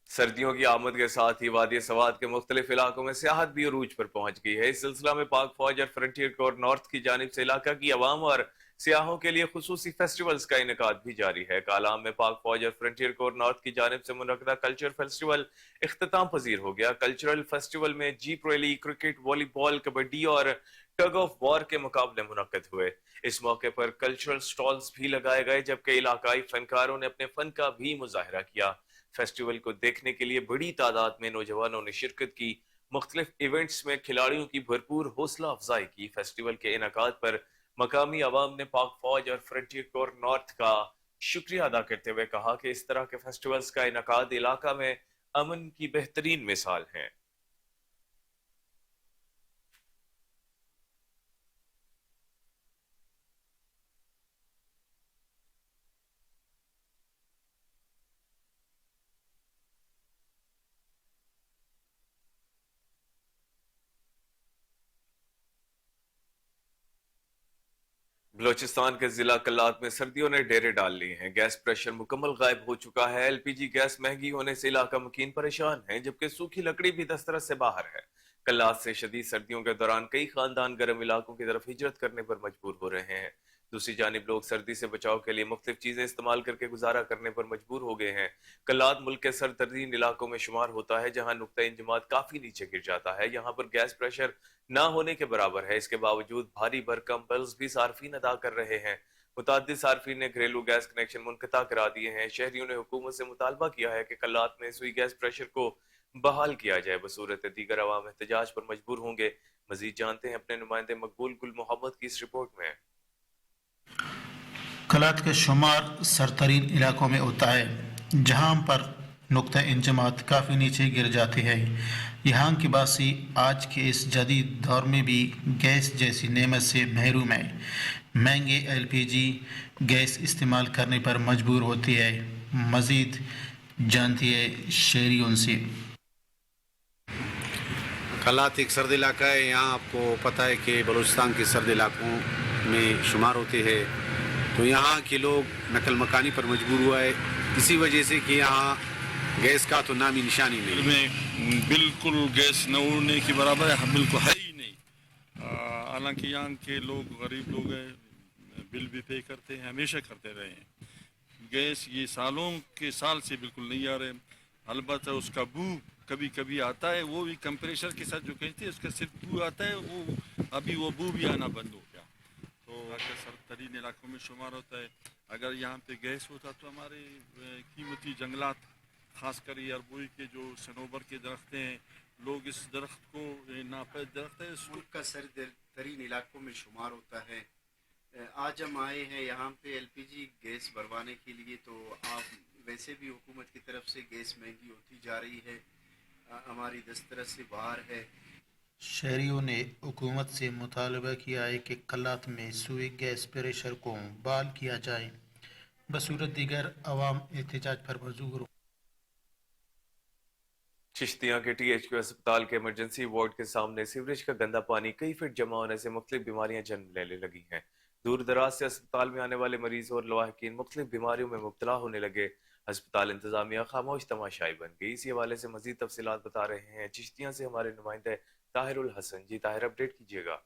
Speaker 1: सर्दियों की आमद के साथ ही वादी सवाद के मुख्तलिफ इलाकों में सियाहत भी अरूज पर पहुंच गई है. इस सिलसिला में पाक फौज और फ्रंटियर कोर नॉर्थ की जानिब से इलाका की अवाम और सियाहों के लिए खुसूसी फेस्टिवल्स का इनेकाद भी जारी है. कालाम में पाक फौज और फ्रंटियर कोर नॉर्थ की जानिब से मुनक्कदा कल्चर फेस्टिवल इख्तिताम पजीर हो गया. कल्चरल फेस्टिवल में jeep rally, cricket, volleyball, kabaddi और टग ऑफ वॉर के मुकाबले मुनक्कद हुए. इस मौके पर कल्चरल स्टॉल्स भी लगाए गए जबकि इलाकाई फनकारों ने अपने फन का भी मुजाहरा किया. फेस्टिवल को देखने के लिए बड़ी तादाद में नौजवानों ने शिरकत की. मुख्तलिफ इवेंट्स में खिलाड़ियों की भरपूर हौसला अफजाई की. फेस्टिवल के इनेकाद पर मकामी अवाम ने पाक फौज और फ्रंटियर कोर नॉर्थ का शुक्रिया अदा करते हुए कहा कि इस तरह के फेस्टिवल्स का इनेकाद इलाका में अमन की बेहतरीन मिसाल है. बलोचिस्तान के जिला कल्लात में सर्दियों ने डेरे डाल लिए हैं. गैस प्रेशर मुकम्मल गायब हो चुका है. LPG गैस महंगी होने से इलाका मुकीन परेशान है जबकि सूखी लकड़ी भी दस्तरस से बाहर है. कल्लात से शदीद सर्दियों के दौरान कई खानदान गर्म इलाकों की तरफ हिजरत करने पर मजबूर हो रहे हैं. दूसरी जानिब लोग सर्दी से बचाव के लिए मुख्तलिफ चीजें इस्तेमाल करके गुजारा करने पर मजबूर हो गए हैं. कल्लात मुल्क के सरतरीन इलाकों में शुमार होता है जहां नुक्ता इंजमात काफी नीचे गिर जाता है. यहाँ पर गैस प्रेशर ना होने के बराबर है. इसके बावजूद भारी भरकम बिल्स भी सार्फिन अदा कर रहे हैं. मुताद्दिद सार्फिन ने घरेलू गैस कनेक्शन मुनक़ता करा दिए हैं. शहरियों ने हुकूमत से मुतालबा किया है कि कल्लात में सुई गैस प्रेशर को बहाल किया जाए. बसूरत दीगर अवाम एहतजाज पर मजबूर होंगे. मजीद जानते हैं अपने नुमाइंदे मकबूल गुल मोहम्मद की इस रिपोर्ट में.
Speaker 5: कलात के शुमार सरतरीन इलाकों में होता है जहाँ पर नुक्ता इंजमात काफ़ी नीचे गिर जाती है. यहाँ की बासी आज के इस जदीद दौर में भी गैस जैसी नेमत से महरूम है. महंगे LPG गैस इस्तेमाल करने पर मजबूर होती है. मज़ीद जानती है शहरियों से.
Speaker 6: कलात एक सर्द इलाका है. यहाँ आपको पता है कि बलूचिस्तान के सर्द इलाकों में शुमार होते हैं. तो यहाँ के लोग नकल मकानी पर मजबूर हुआ है इसी वजह से कि यहाँ गैस का तो नामी निशानी नहीं
Speaker 7: में बिल्कुल गैस न होने के बराबर है, बिल्कुल है ही नहीं. हालांकि यहाँ के लोग गरीब लोग हैं, बिल भी पे करते हैं, हमेशा करते रहे हैं. गैस ये सालों के साल से बिल्कुल नहीं आ रहे. अलबत्ता उसका बू कभी कभी आता है, वो भी कंप्रेशर के साथ जो कहते हैं उसका सिर्फ बू आता है. वो अभी वो बू भी आना बंद हो गया. तो सरतरीन इलाकों में शुमार होता है. अगर यहाँ पे गैस होता तो हमारे कीमती जंगलात, खासकर ये अरबोई के जो सनोबर के दरख्त हैं, लोग इस दरख्त को नापैद दरख्त है,
Speaker 6: मुल्क का सरतरीन इलाकों में शुमार होता है. आज हम आए हैं यहाँ पे LPG गैस भरवाने के लिए. तो आप वैसे भी हुकूमत की तरफ से गैस महंगी होती जा रही है, हमारी दस्तरस से बाहर है.
Speaker 5: शहरियों ने हुकूमत से मुतालबा किया है कि कल्लात में सुई गैस प्रेशर को बहाल किया जाए। बसूरत दीगर अवाम एहतजाज पर मजबूर।
Speaker 1: चिश्तिया के THQ अस्पताल के इमरजेंसी वार्ड के सामने सीवरेज का गंदा पानी कई फीट जमा होने से मुख्तलिफ बीमारियां जन्म लेने लगी हैं। दूर दराज से अस्पताल में आने वाले मरीज और लवाहकीन मुख्तलिफ बीमारियों में मुब्तला होने लगे। अस्पताल इंतजामिया खामोश तमाशाई बन गई। इसी हवाले से मजीद तफसीलात बता रहे हैं चिश्तिया से हमारे नुमाइंदे ताहिरुल हसन। जी ताहिर, अपडेट कीजिएगा।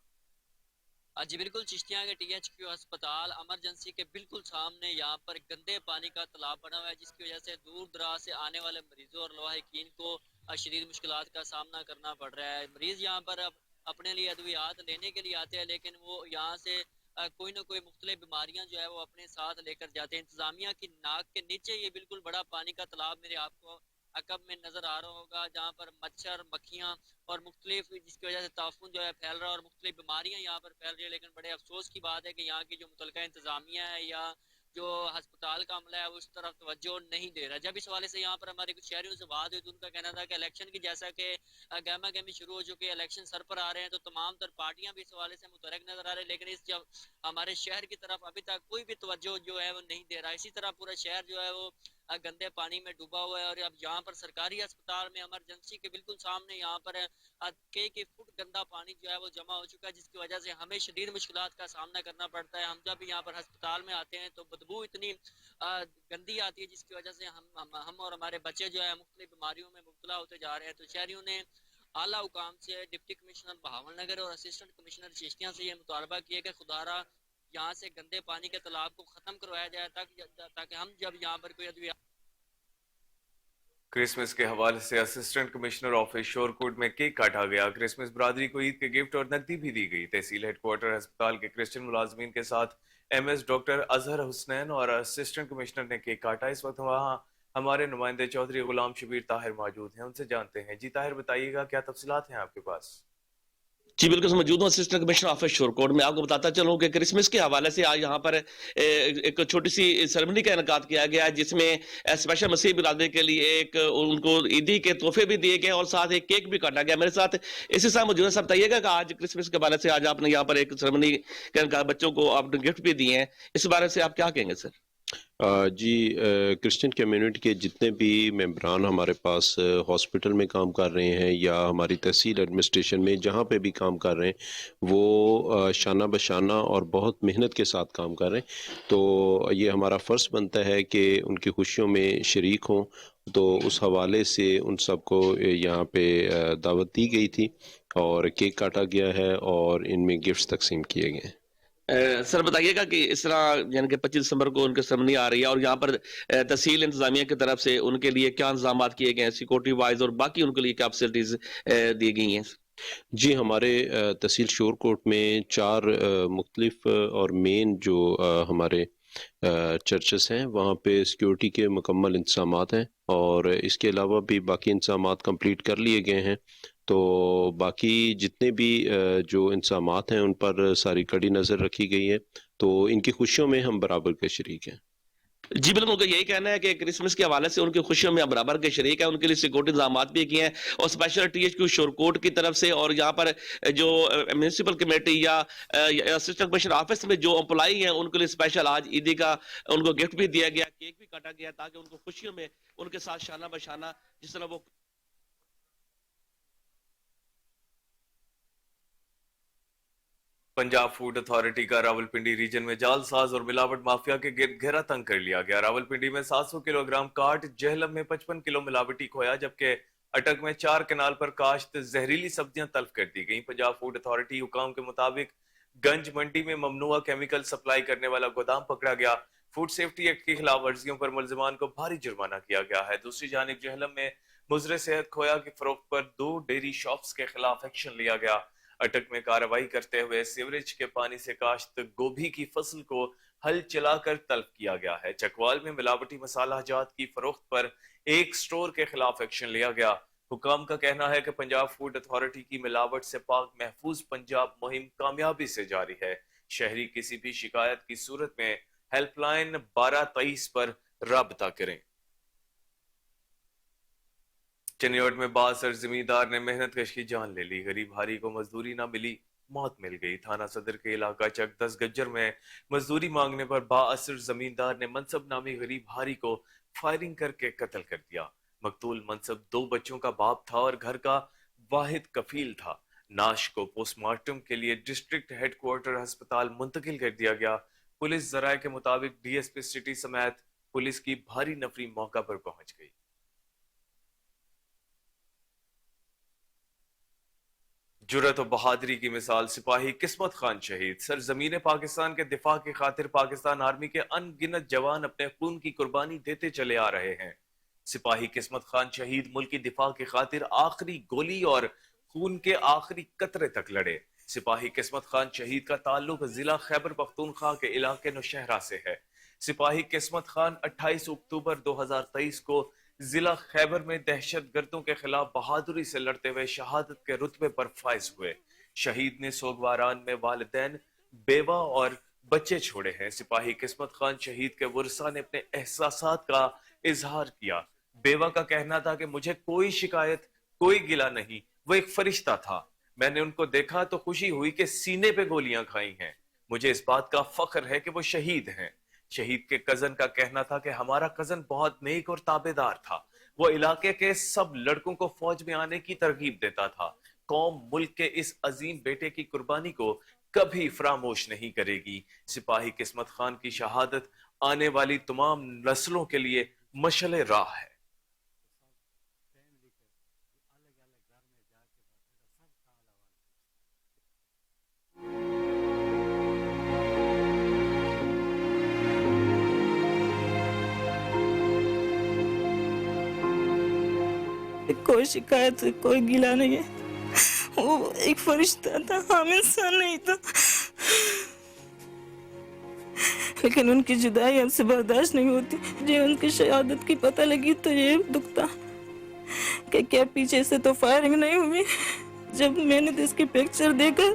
Speaker 8: जी बिल्कुल, चिश्तिया के THQ अस्पताल इमरजेंसी के बिल्कुल सामने यहाँ पर गंदे पानी का तालाब बना हुआ है, जिसकी वजह से दूर दराज से आने वाले मरीजों और लवाहिकीन को शदीद मुश्किलात का सामना करना पड़ रहा है। मरीज यहाँ पर अपने लिए अद्वियात लेने के लिए आते हैं, लेकिन वो यहाँ से कोई ना कोई मुख्तलिफ बीमारियां जो है वो अपने साथ लेकर जाते हैं। इंतजामिया की नाक के नीचे ये बिल्कुल बड़ा पानी का तालाब मेरे आपको अकब में नजर आ रहा होगा, जहाँ पर मच्छर, मक्खियाँ और मुख्तलिफ, जिसकी वजह से ताफून जो है फैल रहा है और मुख्तलिफ बीमारियाँ यहाँ पर फैल रही है। लेकिन बड़े अफसोस की बात है कि यहाँ की जो मुतलका इंतजामिया है या जो हस्पताल का अमला है वो उस तरफ तवज्जो नहीं दे रहा। जब इस हवाले से यहाँ पर हमारे कुछ शहरियों से बात हुई तो उनका कहना था कि इलेक्शन की जैसा कि गहमा गहमी शुरू हो चुकी है, इलेक्शन सर पर आ रहे हैं, तो तमाम तर पार्टियां भी इस हवाले से मुतरक नजर आ रही है, लेकिन इस जब हमारे शहर की तरफ अभी तक कोई भी तवज्जो जो है वो नहीं दे रहा। इसी तरह पूरा शहर जो है वो गंदे पानी में डूबा हुआ है। और अब यहाँ पर सरकारी अस्पताल में इमरजेंसी के बिल्कुल सामने यहाँ पर कई फुट गंदा पानी जो है वो जमा हो चुका है, जिसकी वजह से हमें शदीद मुश्किलात का सामना करना पड़ता है। हम जब यहाँ पर अस्पताल में आते हैं तो बदबू इतनी गंदी आती है, जिसकी वजह से हम और हमारे बच्चे जो है मुख्तलिफ बीमारियों में मुब्तला होते जा रहे हैं। तो शहरियों ने आला हुकाम से, डिप्टी कमिश्नर बहावल नगर और असिस्टेंट कमिश्नर चिश्तिया से ये मुतालबा किया कि खुदारा यहाँ से गंदे पानी के तालाब को खत्म करवाया जाए, ताकि हम जब यहाँ पर कोई अद्विया।
Speaker 1: क्रिसमस के हवाले से असिस्टेंट कमिश्नर ऑफिस शोरकोट में केक काटा गया। क्रिसमस बरादरी को ईद के गिफ्ट और नकदी भी दी गई। तहसील हेडक्वार्टर अस्पताल के क्रिश्चियन मुलाजमीन के साथ MS डॉक्टर अजहर हुसनैन और असिस्टेंट कमिश्नर ने केक काटा। इस वक्त वहाँ हमारे नुमाइंदे चौधरी गुलाम शबीर ताहिर मौजूद हैं, उनसे जानते हैं। जी ताहिर, बताइएगा क्या तफसीलात हैं आपके पास?
Speaker 9: जी बिल्कुल मौजूद हूँ असिस्टेंट कमिश्नर ऑफिस शोरकोट में। आपको बताता चलूँ कि क्रिसमस के हवाले से आज यहाँ पर एक छोटी सी सेरेमनी का इनकाद किया गया, जिसमें स्पेशल मसीह बिरादरी के लिए एक उनको ईदी के तोहफे भी दिए गए और साथ एक केक भी काटा गया। मेरे साथ इसी साथ मौजूद है। सब बताइएगा कि आज क्रिसमस के हवाले से आज आपने यहाँ पर एक सेरेमनी का इनकाद, बच्चों को आपने गिफ्ट भी दिए हैं, इस बारे से आप क्या कहेंगे सर?
Speaker 10: जी, क्रिश्चियन कम्युनिटी के जितने भी मेंबरान हमारे पास हॉस्पिटल में काम कर रहे हैं या हमारी तहसील एडमिनिस्ट्रेशन में जहाँ पे भी काम कर रहे हैं, वो शाना बशाना और बहुत मेहनत के साथ काम कर रहे हैं। तो ये हमारा फ़र्ज़ बनता है कि उनकी खुशियों में शरीक हों। तो उस हवाले से उन सबको यहाँ पे दावत दी गई थी और केक काटा गया है और इनमें गिफ्ट्स तकसीम किए गए हैं।
Speaker 9: सर बताइएगा कि इस तरह यानी कि 25 दिसंबर को उनकी सेरेमनी आ रही है और यहाँ पर तहसील इंतजामिया की तरफ से उनके लिए क्या इंतजाम किए गए हैं सिक्योरिटी वाइज और बाकी उनके लिए क्या फैसिलिटीज दी गई हैं?
Speaker 10: जी, हमारे तहसील शोरकोट में 4 मुख्तलिफ और मेन जो हमारे चर्चेस हैं, वहाँ पे सिक्योरिटी के मुकम्मल इंतजामात हैं और इसके अलावा भी बाकी इंतजामात कंप्लीट कर लिए गए हैं। तो बाकी जितने भी जो इंतजामात हैं उन पर सारी कड़ी नज़र रखी गई है। तो इनकी खुशियों में हम बराबर के शरीक हैं।
Speaker 9: जी बिल्कुल, उनका यही कहना है कि क्रिसमस के हवाले से उनकी खुशियों में बराबर के शरीक है। उनके लिए सिक्योरिटी इंतजाम भी किए हैं और स्पेशल THQ शोरकोट की तरफ से और यहाँ पर जो म्यूनिसिपल कमेटी या असिस्टेंट कमिश्नर ऑफिस में जो एम्प्लॉई हैं उनके लिए स्पेशल आज ईदी का उनको गिफ्ट भी दिया गया, केक भी काटा गया, ताकि उनको खुशियों में उनके साथ शाना बशाना जिस तरह वो।
Speaker 1: पंजाब फूड अथॉरिटी का रावलपिंडी रीजन में जालसाज और मिलावट माफिया के गिर्द घेरा तंग कर लिया गया। रावलपिंडी में 700 किलोग्राम काट, जहलम में 55 किलो मिलावटी खोया, जबकि अटक में 4 कनाल पर काश्त जहरीली सब्जियां तल्फ कर दी गई। पंजाब फूड अथॉरिटी हुकाम के मुताबिक गंज मंडी में ममनुआ केमिकल सप्लाई करने वाला गोदाम पकड़ा गया। फूड सेफ्टी एक्ट की खिलाफ वर्जियों पर मुलजमान को भारी जुर्माना किया गया है। दूसरी जानिब जहलम में मुजरे सेहत खोया की फरोख्त पर 2 डेयरी शॉप्स के खिलाफ एक्शन लिया गया। अटक में कार्रवाई करते हुए सीवरेज के पानी से काश्त गोभी की फसल को हल चलाकर तल्फ किया गया है। चकवाल में मिलावटी मसाला जात की फरोख्त पर एक स्टोर के खिलाफ एक्शन लिया गया। हुकाम का कहना है कि पंजाब फूड अथॉरिटी की मिलावट से पाक महफूज पंजाब मुहिम कामयाबी से जारी है। शहरी किसी भी शिकायत की सूरत में हेल्पलाइन 1223 पर राबता करें। चनियोट में बासर जमींदार ने मेहनत कश की जान ले ली। गरीब हारी को मजदूरी ना मिली, मौत मिल गई। थाना सदर के इलाका चक 10 गज्जर में मजदूरी मांगने पर बाअसर जमींदार ने मनसब नामी गरीब हारी को फायरिंग करके कत्ल कर दिया। मकतूल मनसब 2 बच्चों का बाप था और घर का वाहिद कफील था। नाश को पोस्टमार्टम के लिए डिस्ट्रिक्ट हेडक्वार्टर अस्पताल मुंतकिल कर दिया गया। पुलिस जराये के मुताबिक डीएसपी सिटी समेत पुलिस की भारी नफरी मौका पर पहुंच गई। जुरत और बहादुरी की मिसाल सिपाही किस्मत खान शहीद। सरजमीन पाकिस्तान के दिफा की खातिर पाकिस्तान आर्मी के अनगिनत जवान अपने खून की कुर्बानी देते चले आ रहे हैं। सिपाही किस्मत खान शहीद मुल्क की दिफा की खातिर आखिरी गोली और खून के आखिरी कतरे तक लड़े। सिपाही किस्मत खान शहीद का ताल्लुक जिला खैबर पख्तूनख्वा के इलाके नौशहरा से है। सिपाही किस्मत खान 28 अक्टूबर 2023 को जिला खैबर में दहशत गर्दों के खिलाफ बहादुरी से लड़ते हुए शहादत के रुतबे पर फाइज हुए। शहीद ने सोगवारान में वालिदैन, बेवा और बच्चे छोड़े हैं। सिपाही किस्मत खान शहीद के वर्सा ने अपने एहसासात का इजहार किया। बेवा का कहना था कि मुझे कोई शिकायत, कोई गिला नहीं, वो एक फरिश्ता था। मैंने उनको देखा तो खुशी हुई कि सीने पे गोलियां खाई हैं। मुझे इस बात का फख्र है कि वो शहीद हैं। शहीद के कजन का कहना था कि हमारा कजन बहुत नेक और ताबेदार था। वो इलाके के सब लड़कों को फौज में आने की तरगीब देता था। कौम मुल्क के इस अजीम बेटे की कुर्बानी को कभी फरामोश नहीं करेगी। सिपाही किस्मत खान की शहादत आने वाली तमाम नस्लों के लिए मशले राह है।
Speaker 11: कोई शिकायत, कोई गिला नहीं है। वो एक फरिश्ता था, हम इंसान नहीं था। लेकिन उनकी जुदाई हमसे बर्दाश्त नहीं होती। जब उनकी शहादत की पता लगी तो ये दुख था कि क्या पीछे से तो फायरिंग नहीं हुई। जब मैंने तो इसकी पिक्चर देखा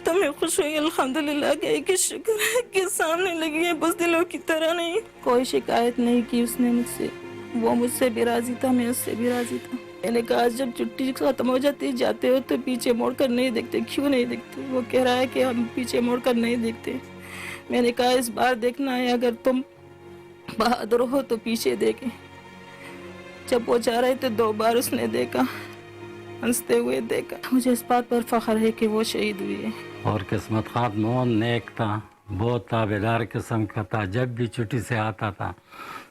Speaker 11: तो मैं खुश हुई। अल्हम्दुलिल्लाह के एक शुक्र है कि सामने लगी है, बुज़दिलों की तरह नहीं। कोई शिकायत नहीं की उसने मुझसे। वो मुझसे भी राजी था, मैं उससे भी राजी था। मैंने कहा जब छुट्टी खत्म हो जाती जाते हो तो पीछे मुड़कर नहीं देखते, क्यों नहीं देखते? वो कह रहा है कि हम पीछे मुड़कर नहीं देखते। मैंने कहा इस बार देखना है, अगर तुम बहादुर हो तो पीछे देखें। जब वो जा रहे थे 2 बार उसने देखा, हंसते हुए देखा। मुझे इस बात पर फख्र है कि वो शहीद हुई है।
Speaker 12: और किस्मत खान मोहन नेक था, बहुत ताबेदार किस्म का था। जब भी छुट्टी से आता था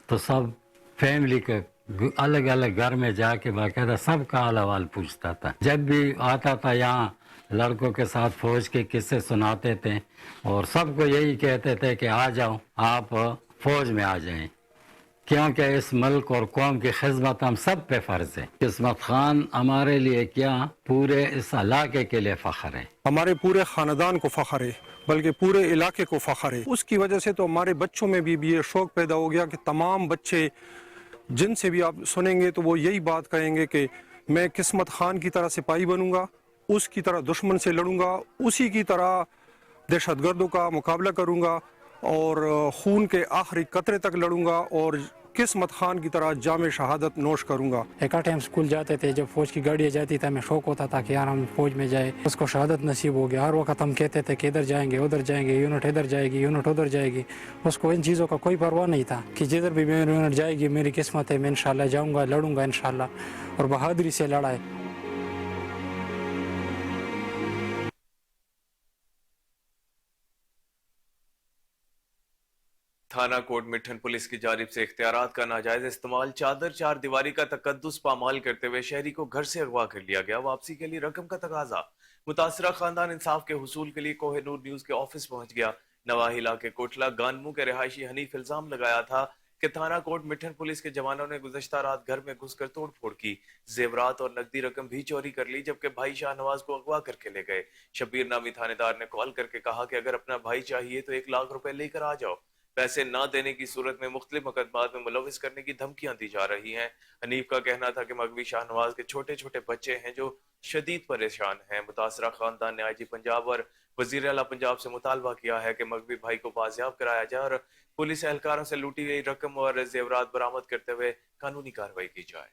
Speaker 12: तो सब फैमिली के अलग अलग घर में जाके बाकायदा सबका हाल अहवाल पूछता था। जब भी आता था यहाँ लड़कों के साथ फौज के किस्से सुनाते थे और सबको यही कहते थे कि आ जाओ, आप फौज में आ जाएं, क्योंकि इस मुल्क और कौम की खिदमत हम सब पे फर्ज है। किस्मत खान हमारे लिए क्या, पूरे इस इलाके के लिए फ़ख्र है।
Speaker 13: हमारे पूरे ख़ानदान को फ़ख्र है, बल्कि पूरे इलाके को फ़ख्र है। उसकी वजह से तो हमारे बच्चों में भी ये शौक़ पैदा हो गया कि तमाम बच्चे जिनसे भी आप सुनेंगे तो वो यही बात कहेंगे कि मैं किस्मत खान की तरह सिपाही बनूंगा, उसकी तरह दुश्मन से लड़ूंगा, उसी की तरह दहशतगर्दों का मुकाबला करूंगा और खून के आखिरी कतरे तक लड़ूंगा और किस्मत खान की तरह जामे शहादत नोश करूंगा।
Speaker 14: एक टाइम स्कूल जाते थे, जब फौज की गाड़ियाँ जाती थी हमें शौक होता था कि यार हम फौज में जाए। उसको शहादत नसीब हो गया। हर वक्त हम कहते थे कि इधर जाएंगे, उधर जाएंगे, यूनिट इधर जाएगी, यूनिट उधर जाएगी। उसको इन चीज़ों का कोई परवाह नहीं था कि जिधर भी मेरी यूनिट जाएगी मेरी किस्मत है, मैं इंशाल्लाह जाऊँगा, लड़ूंगा इंशाल्लाह। और बहादुरी से लड़ा है।
Speaker 1: थाना कोट मिठन पुलिस की जानिब से इख्तियारात का नाजायज इस्तेमाल, चादर चार दीवारी का तकद्दुस पामाल करते हुए शहरी को घर से अगवा कर लिया गया। वापसी के लिए रकम का तकाजा। मुतासरा खानदान इंसाफ के हुसूल के लिए कोहिनूर न्यूज के ऑफिस पहुंच गया। नवाही इलाके कोटला गानमू के रिहायशी हनीफ इल्जाम लगाया था कि थाना कोट मिठन पुलिस के जवानों ने गुज़श्ता रात घर में घुसकर तोड़ फोड़ की, जेवरात और नकदी रकम भी चोरी कर ली, जबकि भाई शाहनवाज को अगवा करके ले गए। शबीर नामी थानेदार ने कॉल करके कहा कि अगर अपना भाई चाहिए तो 1 लाख रुपए लेकर आ जाओ। पैसे ना देने की सूरत में मुख्तलिफ मुकदमात में मुलविस करने की धमकियां दी जा रही हैं। हनीफ का कहना था कि मगवी शाहनवाज के छोटे छोटे बच्चे हैं जो शदीद परेशान हैं। मुतासरा खानदान ने आईजी पंजाब और वजीर आला पंजाब से मुतालबा किया है कि मगवी भाई को बाजियाब कराया जाए और पुलिस एहलकारों से लूटी गई रकम और जेवरात बरामद करते हुए कानूनी कार्रवाई की जाए।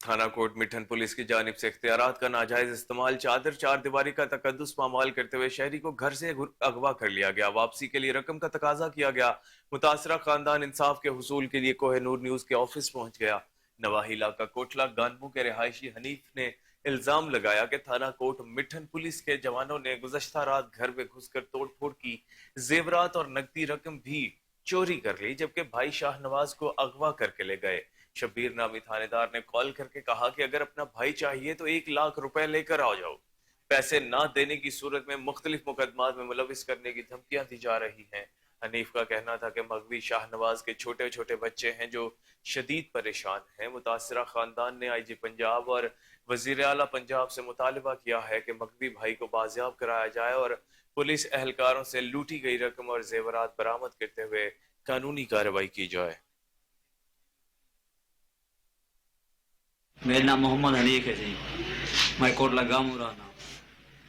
Speaker 1: थाना कोट मिठन पुलिस की जानिब से इख्तियारात का नाजायज इस्तेमाल, चादर चार दीवारी का तकद्दुस पामाल करते हुए शहरी को घर से अगवा कर लिया गया। वापसी के लिए रकम का तकाजा किया गया। मुतासरा खानदान इंसाफ के हुसूल के लिए कोहिनूर न्यूज के ऑफिस पहुंच गया। नवाही इलाका कोटला गानबू के रिहायशी हनीफ ने इल्जाम लगाया कि थाना कोट मिठन पुलिस के जवानों ने गुज़श्ता रात घर में घुसकर तोड़फोड़ की, जेवरात और नकदी रकम भी चोरी कर ली, जबकि भाई शाहनवाज को अगवा करके ले गए। शब्बीर नामी थानेदार ने कॉल करके कहा कि अगर अपना भाई चाहिए तो 1 लाख रुपए लेकर आ जाओ। पैसे ना देने की सूरत में मुख्तलिफ मुकदमात में मुलविस करने की धमकियां दी जा रही हैं। हनीफ का कहना था कि मगवी शाहनवाज के छोटे छोटे बच्चे हैं जो शदीद परेशान हैं। मुतासरा खानदान ने IG पंजाब और वजीर आला पंजाब से मुतालबा किया है कि मगवी भाई को बाजियाब कराया जाए और पुलिस एहलकारों से लूटी गई रकम और जेवरात बरामद करते हुए कानूनी कार्रवाई की जाए।
Speaker 15: मेरा नाम मोहम्मद हनीफ है जी, मैं कोटला गाँव रहना।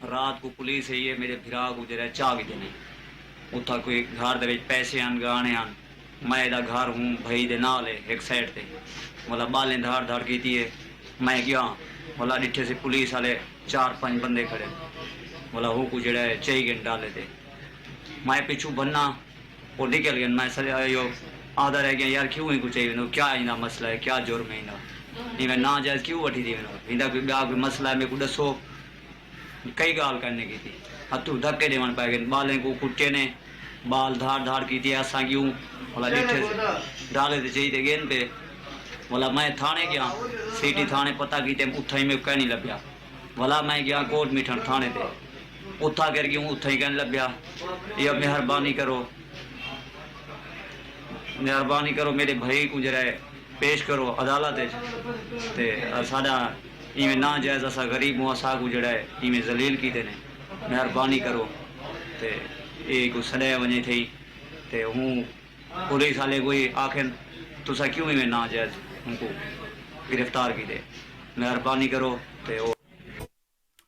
Speaker 15: रात को पुलिस है ये मेरे भिरा गुजरे चाह के देने उत्था कोई घर दे पैसे आन गाने आन, मैं दा घर हूँ भाई दे नाल है एक साइड ते, मतलब बालें धाड़ धाड़ की है। मैं गया मतलब डिठे से पुलिस वाले 4-5 बंदे खड़े, मतलब हूँ कुछ जड़ा चई घंटे डाले थे। मैं पिछू बनना और निकल गया। मैं सर यो आधा रह गया यार, क्यों ही कुछ चाहिए, क्या इना मसला है, क्या जुर्म है इना, इवें ना जायज क्यों वठी थी, इंदा कोई ब्या कोई मसला है, मेरे को दसो। कई गाल करने की थी, हथू धक्के देवन पै गए, बालें को कुट्टे ने बाल धाड़ धाड़ की थी। असा क्यों बोला डिठे से डाले थे चाहिए गेंद पे। बोला मैं थाने गया, सिटी थाने पता की उथा ही में कह नहीं लभ्या। बोला मैं गया कोट मिठन थाने ते, उथा कर गया उथा ही कहने लभ्या। ये मेहरबानी करो, मेहरबानी करो मेरे भाई को जरा पेश करो अदालत ते साडा इवें ना जायज असा गरीब हूँ, असा को जड़ा इवें जलील की ने, मेहरबानी करो। ते ये कोई सड़े वजे थी ते हूँ पुलिस वाले कोई आखिर तुसा क्यों इवें ना जायज उनको गिरफ्तार की दे, मेहरबानी करो। ते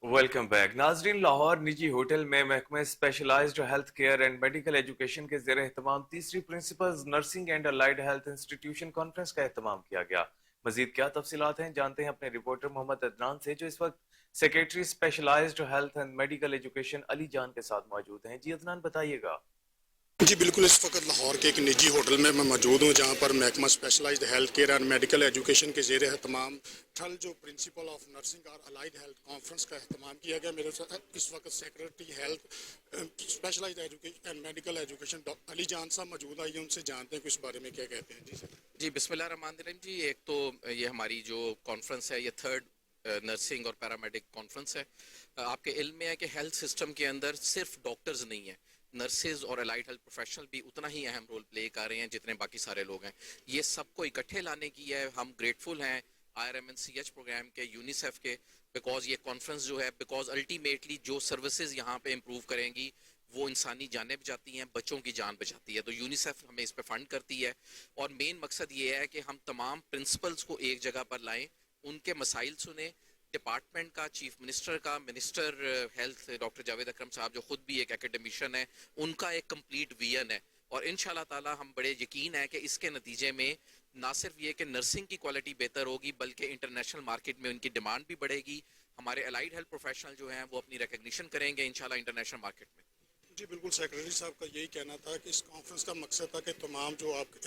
Speaker 1: वेलकम बैक नाजरीन। लाहौर निजी होटल में महकमे specialised health care and medical education के ज़ेर एहतमाम तीसरी principals nursing and allied health institution conference का एहतमाम किया गया। मजीद क्या तफसीलात हैं जानते हैं अपने रिपोर्टर मोहम्मद अदनान से, जो इस वक्त secretary specialised health and medical education Ali Jan के साथ मौजूद हैं। जी अदनान बताइएगा।
Speaker 16: जी बिल्कुल, इस वक्त लाहौर के एक निजी होटल में मैं मौजूद हूँ जहाँ पर महकमा specialised health care and medical education के ज़ेर एहतमाम थल जो प्रिंसिपल ऑफ नर्सिंग और अलाइड हेल्थ कॉन्फ्रेंस का एहतमाम किया गया। मेरे साथ इस वक्त secretary health specialised education and medical education Ali Jan साहब मौजूद आइए उनसे जानते हैं कि इस बारे में क्या कहते हैं। जी सर।
Speaker 17: जी बिस्मिल्लाहिर्रहमानिर्रहीम। जी एक तो ये हमारी जो कॉन्फ्रेंस है ये 3rd नर्सिंग और पैरामेडिक कॉन्फ्रेंस है। आपके इल्म में है कि हेल्थ सिस्टम के अंदर सिर्फ डॉक्टर्स नहीं है, नर्सेज और अलाइड हेल्थ प्रोफेशनल भी उतना ही अहम रोल प्ले कर रहे हैं जितने बाकी सारे लोग हैं। ये सबको इकट्ठे लाने की है। हम ग्रेटफुल हैं IRMNCH प्रोग्राम के, यूनिसेफ के, बिकॉज ये कॉन्फ्रेंस जो है, बिकॉज अल्टीमेटली जो सर्विसेज यहाँ पे इम्प्रूव करेंगी वो इंसानी जानें बचाती हैं, बच्चों की जान बचाती है। तो यूनिसेफ हमें इस पर फंड करती है और मेन मकसद ये है कि हम तमाम प्रिंसिपल्स को एक जगह पर लाएं, उनके मसाइल सुने। डिपार्टमेंट का, चीफ मिनिस्टर का, मिनिस्टर हेल्थ डॉक्टर जावेद अकरम साहब जो खुद भी एक एकेडमिशियन है, उनका एक कंप्लीट विजन है और इंशाल्लाह ताला हम बड़े यकीन है कि इसके नतीजे में ना सिर्फ ये कि नर्सिंग की क्वालिटी बेहतर होगी बल्कि इंटरनेशनल मार्केट में उनकी डिमांड भी बढ़ेगी। हमारे अलाइड हेल्थ प्रोफेशनल जो हैं वो अपनी रिकग्निशन करेंगे इंशाल्लाह इंटरनेशनल मार्केट में।
Speaker 16: जी बिल्कुल, सेक्रेटरी साहब का यही कहना था कि इस कॉन्फ्रेंस का मकसद था कि तमाम जो आप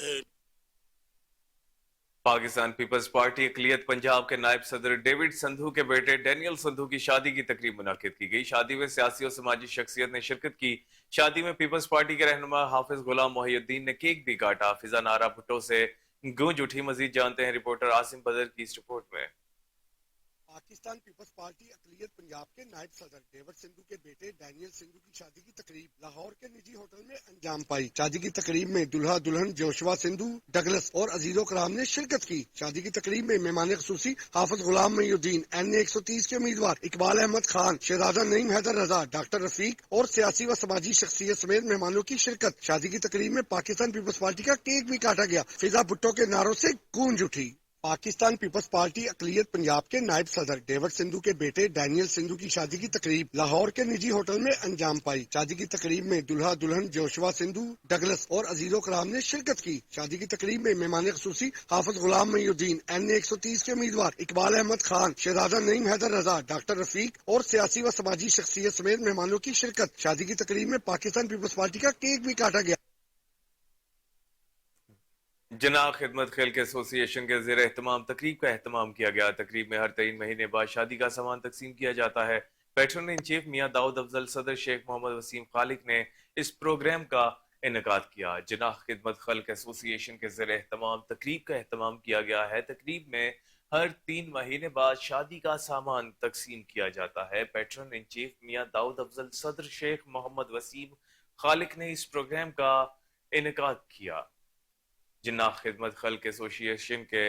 Speaker 1: पाकिस्तान पीपल्स पार्टी अक़लियत पंजाब के नायब सदर डेविड संधू के बेटे डैनियल संधू की शादी की तकरीब मुनाकिद की गई। शादी में सियासी और समाजी शख्सियत ने शिरकत की। शादी में पीपल्स पार्टी के रहनुमा हाफिज गुलाम मोहिउद्दीन ने केक भी काटा। फिजा नारा भुट्टो से गूंज उठी। मजीद जानते हैं रिपोर्टर आसिम बदर की इस रिपोर्ट में।
Speaker 18: पाकिस्तान पीपल्स पार्टी अक़लियत पंजाब के नायब सदर डेविड सिंधु के बेटे डैनियल सिंधु की शादी की तकरीब लाहौर के निजी होटल में अंजाम पाई। शादी की तकरीब में दुल्हा दुल्हन जोशवा सिंधु, डगलस और अजीजो कराम ने शिरकत की। शादी की तकरीब में मेहमान ख़ुसूसी हाफिज गुलाम मोहिउद्दीन, NA 130 के उम्मीदवार इकबाल अहमद खान, शहजादा नईम हैदर रजा, डॉक्टर रफीक और सियासी व समाजी शख्सियत समेत मेहमानों की शिरकत। शादी की तकरीब में पाकिस्तान पीपल्स पार्टी का केक भी काटा गया। फिजा भुट्टो के नारों से गूंज उठी। पाकिस्तान पीपल्स पार्टी अकलियत पंजाब के नायब सदर डेविड सिंधु के बेटे डैनियल सिंधु की शादी की तकरीब लाहौर के निजी होटल में अंजाम पाई। शादी की तकरीब में दुल्हा दुल्हन जोशुआ सिंधु, डगलस और अजीजो कराम ने शिरकत की। शादी की तकरीब में मेहमान खुसूसी हाफिज गुलाम मईउद्दीन, NA 130 के उम्मीदवार इकबाल अहमद खान, शहजादा नईम हैदर रजा, डॉक्टर रफीक और सियासी व समाजी शख्सियत समेत मेहमानों की शिरकत। शादी की तकरीब में पाकिस्तान पीपल्स पार्टी का केक भी काटा गया।
Speaker 1: जनाह खिदमत खल्क एसोसिएशन के ज़ेर एहतमाम तकरीब का एहतमाम किया गया। तकरीब में हर 3 महीने बाद शादी का सामान तकसीम किया जाता है। पैट्रन इन चीफ मियां दाऊद अफजल सदर शेख मोहम्मद वसीम खालिक ने इस प्रोग्राम का इनेकाद किया। जनाह खिदमत खल्क एसोसिएशन के ज़ेर एहतमाम तकरीब का एहतमाम किया गया है। तकरीब में हर 3 महीने बाद शादी का सामान तकसीम किया जाता है। पैट्रन इन चीफ मियां दाऊद अफजल सदर शेख मोहम्मद वसीम खालिक ने इस प्रोग्राम का इनेकाद किया। जिन्ना खिदमत खल्क एसोसिएशन के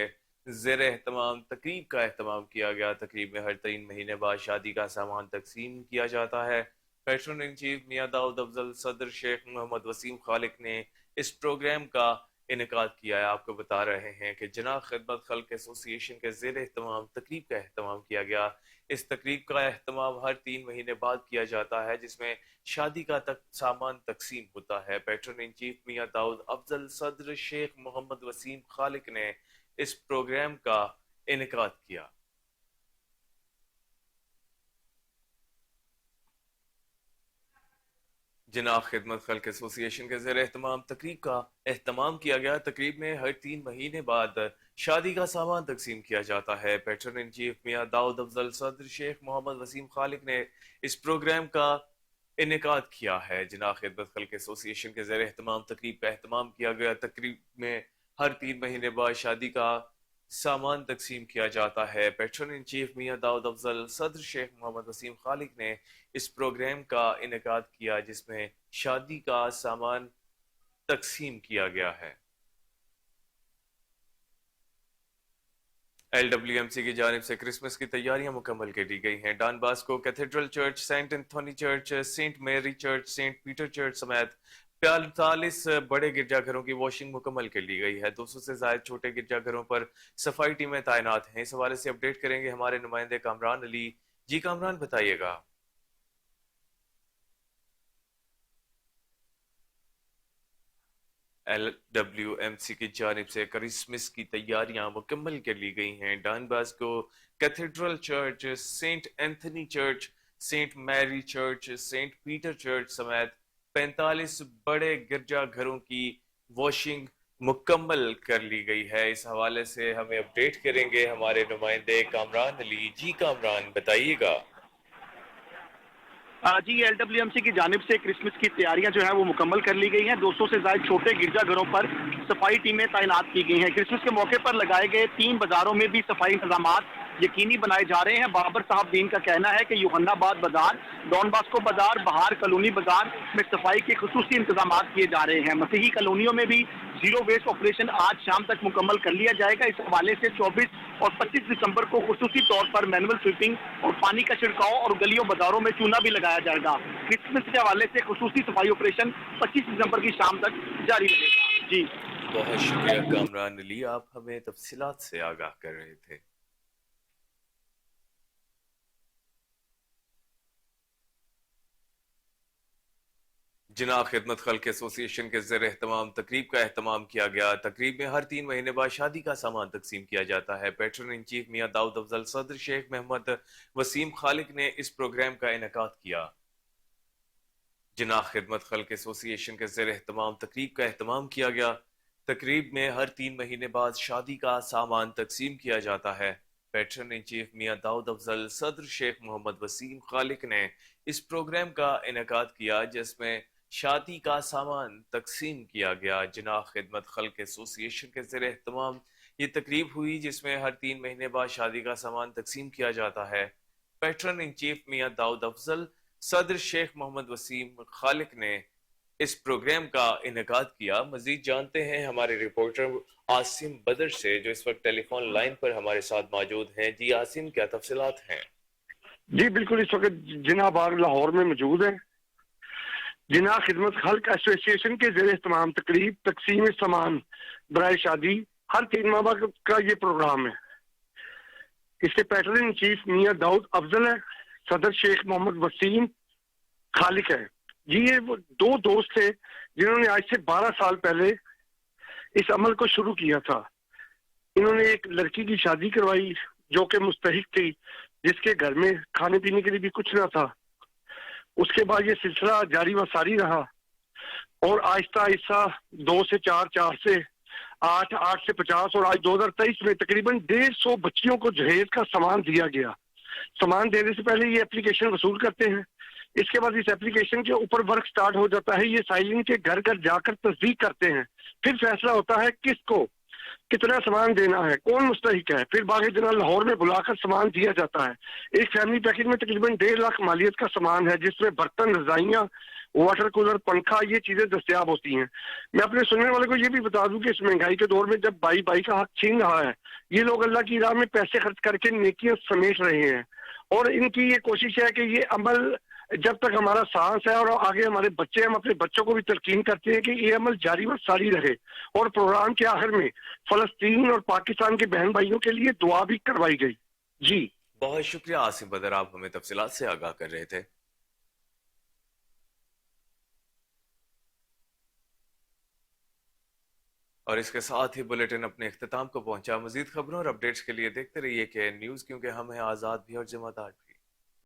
Speaker 1: ज़ेर एहतमाम तकरीब का एहतमाम किया गया। तकरीब में हर 3 महीने बाद शादी का सामान तकसीम किया जाता है। पैट्रन इन चीफ मियां दाऊद अफजल सदर शेख मोहम्मद वसीम खालिक ने इस प्रोग्राम का इनेकाद किया है। आपको बता रहे हैं कि जिन्ना खिदमत खल्क एसोसिएशन के ज़ेर एहतमाम तकरीब का एहतमाम किया गया। इस तकरीब का एहतमाम हर 3 महीने बाद किया जाता है, जिसमें शादी का सामान तकसीम होता है। पैट्रन इन चीफ मियां दाऊद अफजल सदर शेख मोहम्मद वसीम खालिक ने इस प्रोग्राम का इनेकाद किया। जनाह खिदमत खल्क एसोसिएशन के ज़ेर एहतमाम तकरीब का एहतमाम किया गया। तकरीब में हर 3 महीने बाद शादी का सामान तकसीम किया जाता है। पैट्रन इन चीफ मियां दाऊद अफजल सदर शेख मोहम्मद वसीम खालिक ने इस प्रोग्राम का इनेकाद किया है। जनाह खिदमत खल्क एसोसिएशन के ज़ेर एहतमाम तकरीब का एहतमाम किया गया। तकरीब में हर 3 महीने बाद शादी का सामान तकसीम किया जाता है। पैट्रन इन चीफ मियां दाऊद अफजल सदर शेख मोहम्मद वसीम खालिक ने इस प्रोग्राम का इनेकाद किया, जिसमें शादी का सामान तकसीम किया गया है। LWMC की जानिब से क्रिसमस की तैयारियां मुकम्मल कर दी गई हैं। Don Bosco Cathedral Church, Saint Anthony Church, Saint Mary Church, Saint Peter Church समेत 45 बड़े गिरजाघरों की वॉशिंग मुकम्मल कर ली गई है। 200 से ज्यादा छोटे गिरजाघरों पर सफाई टीमें तैनात हैं। इस हवाले से अपडेट करेंगे हमारे नुमाइंदे कामरान अली। जी कामरान, बताइएगा। LWMC की जानिब से क्रिसमस की तैयारियां मुकम्मल कर ली गई हैं। Don Bosco Cathedral Church, Saint Anthony Church, Saint Mary Church, Saint Peter Church समेत 45 बड़े गिरजाघरों की वॉशिंग मुकम्मल कर ली गई है। इस हवाले से हमें अपडेट करेंगे हमारे नुमाइंदे कामरान अली। जी कामरान, बताइएगा।
Speaker 19: जी, LWMC की जानिब से क्रिसमस की तैयारियां जो है वो मुकम्मल कर ली गई हैं। 200 से ज्यादा छोटे गिरजाघरों पर सफाई टीमें तैनात की गई हैं। क्रिसमस के मौके पर लगाए गए 3 बाजारों में भी सफाई इंतजामात यकीनी बनाए जा रहे हैं। बाबर साहब दीन का कहना है कि यूहन्नाबाद बाजार, डॉन बॉस्को बाजार, बहार कॉलोनी बाजार में सफाई के खुसूसी इंतजामात किए जा रहे हैं। मसीही कॉलोनियों में भी जीरो वेस्ट ऑपरेशन आज शाम तक मुकम्मल कर लिया जाएगा। इस हवाले से 24 और 25 दिसंबर को खुसूसी तौर पर मैनुअल स्वीपिंग और पानी का छिड़काव और गलियों बाजारों में चूना भी लगाया जाएगा। क्रिसमस के हवाले से खुसूसी सफाई ऑपरेशन 25 दिसंबर की शाम तक जारी रहेगा। जी,
Speaker 1: बहुत शुक्रिया कामरान अली, आप हमें तफसीलात से आगाह कर रहे थे। जिन्ना खिदमत खल्क एसोसिएशन के ज़ेर एहतमाम तकरीब का एहतमाम किया गया। तकरीब में हर 3 महीने बाद शादी का सामान तकसीम किया जाता है। पैट्रन इन चीफ मियां दाऊद अफजल सदर शेख मोहम्मद वसीम खालिक ने इस प्रोग्राम का इनेकाद किया। जिन्ना खिदमत खल्क एसोसिएशन के ज़ेर एहतमाम तकरीब का एहतमाम किया गया। तकरीब में हर 3 महीने बाद शादी का सामान तकसीम किया जाता है। पैट्रन इन चीफ मियां दाऊद अफजल सदर शेख मोहम्मद वसीम खालिक ने इस प्रोग्राम का इनेकाद किया, जिसमें शादी का सामान तकसीम किया गया। जिन्ना खिदमत खल्क एसोसिएशन के ज़ेर एहतमाम ये तकरीब हुई, जिसमें हर 3 महीने बाद शादी का सामान तकसीम किया जाता है। पैट्रन इन चीफ मियां दाऊद अफजल सदर शेख मोहम्मद वसीम खालिक ने इस प्रोग्राम का इनेकाद किया। मजीद जानते हैं हमारे रिपोर्टर आसिम बदर से, जो इस वक्त टेलीफोन लाइन पर हमारे साथ मौजूद हैं। जी आसिम, क्या तफसीलात हैं?
Speaker 18: जी बिल्कुल, इस वक्त जिन्ना बाग लाहौर में मौजूद है। जिन्ना खिदमत खल्क एसोसिएशन के ज़ेर इस्तेमाम तकरीब तकसीम सामान बराए शादी हर 3 माह का ये प्रोग्राम है। इसके पैटर्न इन चीफ मियां दाऊद अफजल है, सदर शेख मोहम्मद वसीम खालिक है जी। ये वो 2 दोस्त थे जिन्होंने आज से 12 साल पहले इस अमल को शुरू किया था। इन्होंने एक लड़की की शादी करवाई जो कि मुस्तहिक थी, जिसके घर में खाने पीने के लिए भी कुछ ना था। उसके बाद ये सिलसिला जारी व सारी रहा और आहिस्ता आहिस्ता 2 से 4, 4 से 8, 8 से 50 और आज 2023 में तकरीबन 150 बच्चियों को जहेज का सामान दिया गया। सामान देने से पहले ये एप्लीकेशन वसूल करते हैं। इसके बाद इस एप्लीकेशन के ऊपर वर्क स्टार्ट हो जाता है। ये साइलिन के घर घर जाकर तस्दीक करते हैं। फिर फैसला होता है किसको कितना सामान देना है, कौन मुस्तहिक है। फिर बागे जना लाहौर में बुलाकर सामान दिया जाता है। एक फैमिली पैकेज में तकरीबन 1.5 लाख मालियत का सामान है, जिसमें बर्तन, रजाइयाँ, वाटर कूलर, पंखा, ये चीजें दस्तयाब होती हैं। मैं अपने सुनने वाले को ये भी बता दूं कि इस महंगाई के दौर में जब भाई का हक छीन रहा है, ये लोग अल्लाह की राह में पैसे खर्च करके नेकियां समेट रहे हैं। और इनकी ये कोशिश है कि ये अमल जब तक हमारा सांस है और आगे हमारे बच्चे, हम अपने बच्चों को भी तलकीन करते हैं कि ये अमल जारी व सारी रहे। और प्रोग्राम के आखिर में फलस्तीन और पाकिस्तान के बहन भाइयों के लिए दुआ भी करवाई गई जी।
Speaker 1: बहुत शुक्रिया आसिम बदर, आप हमें तफसीलात से आगाह कर रहे थे। और इसके साथ ही बुलेटिन अपने इख्तिताम को पहुंचा। मजीद खबरों और अपडेट्स के लिए देखते रहिए KN न्यूज़, क्योंकि हम हैं आज़ाद भी और जमादार भी।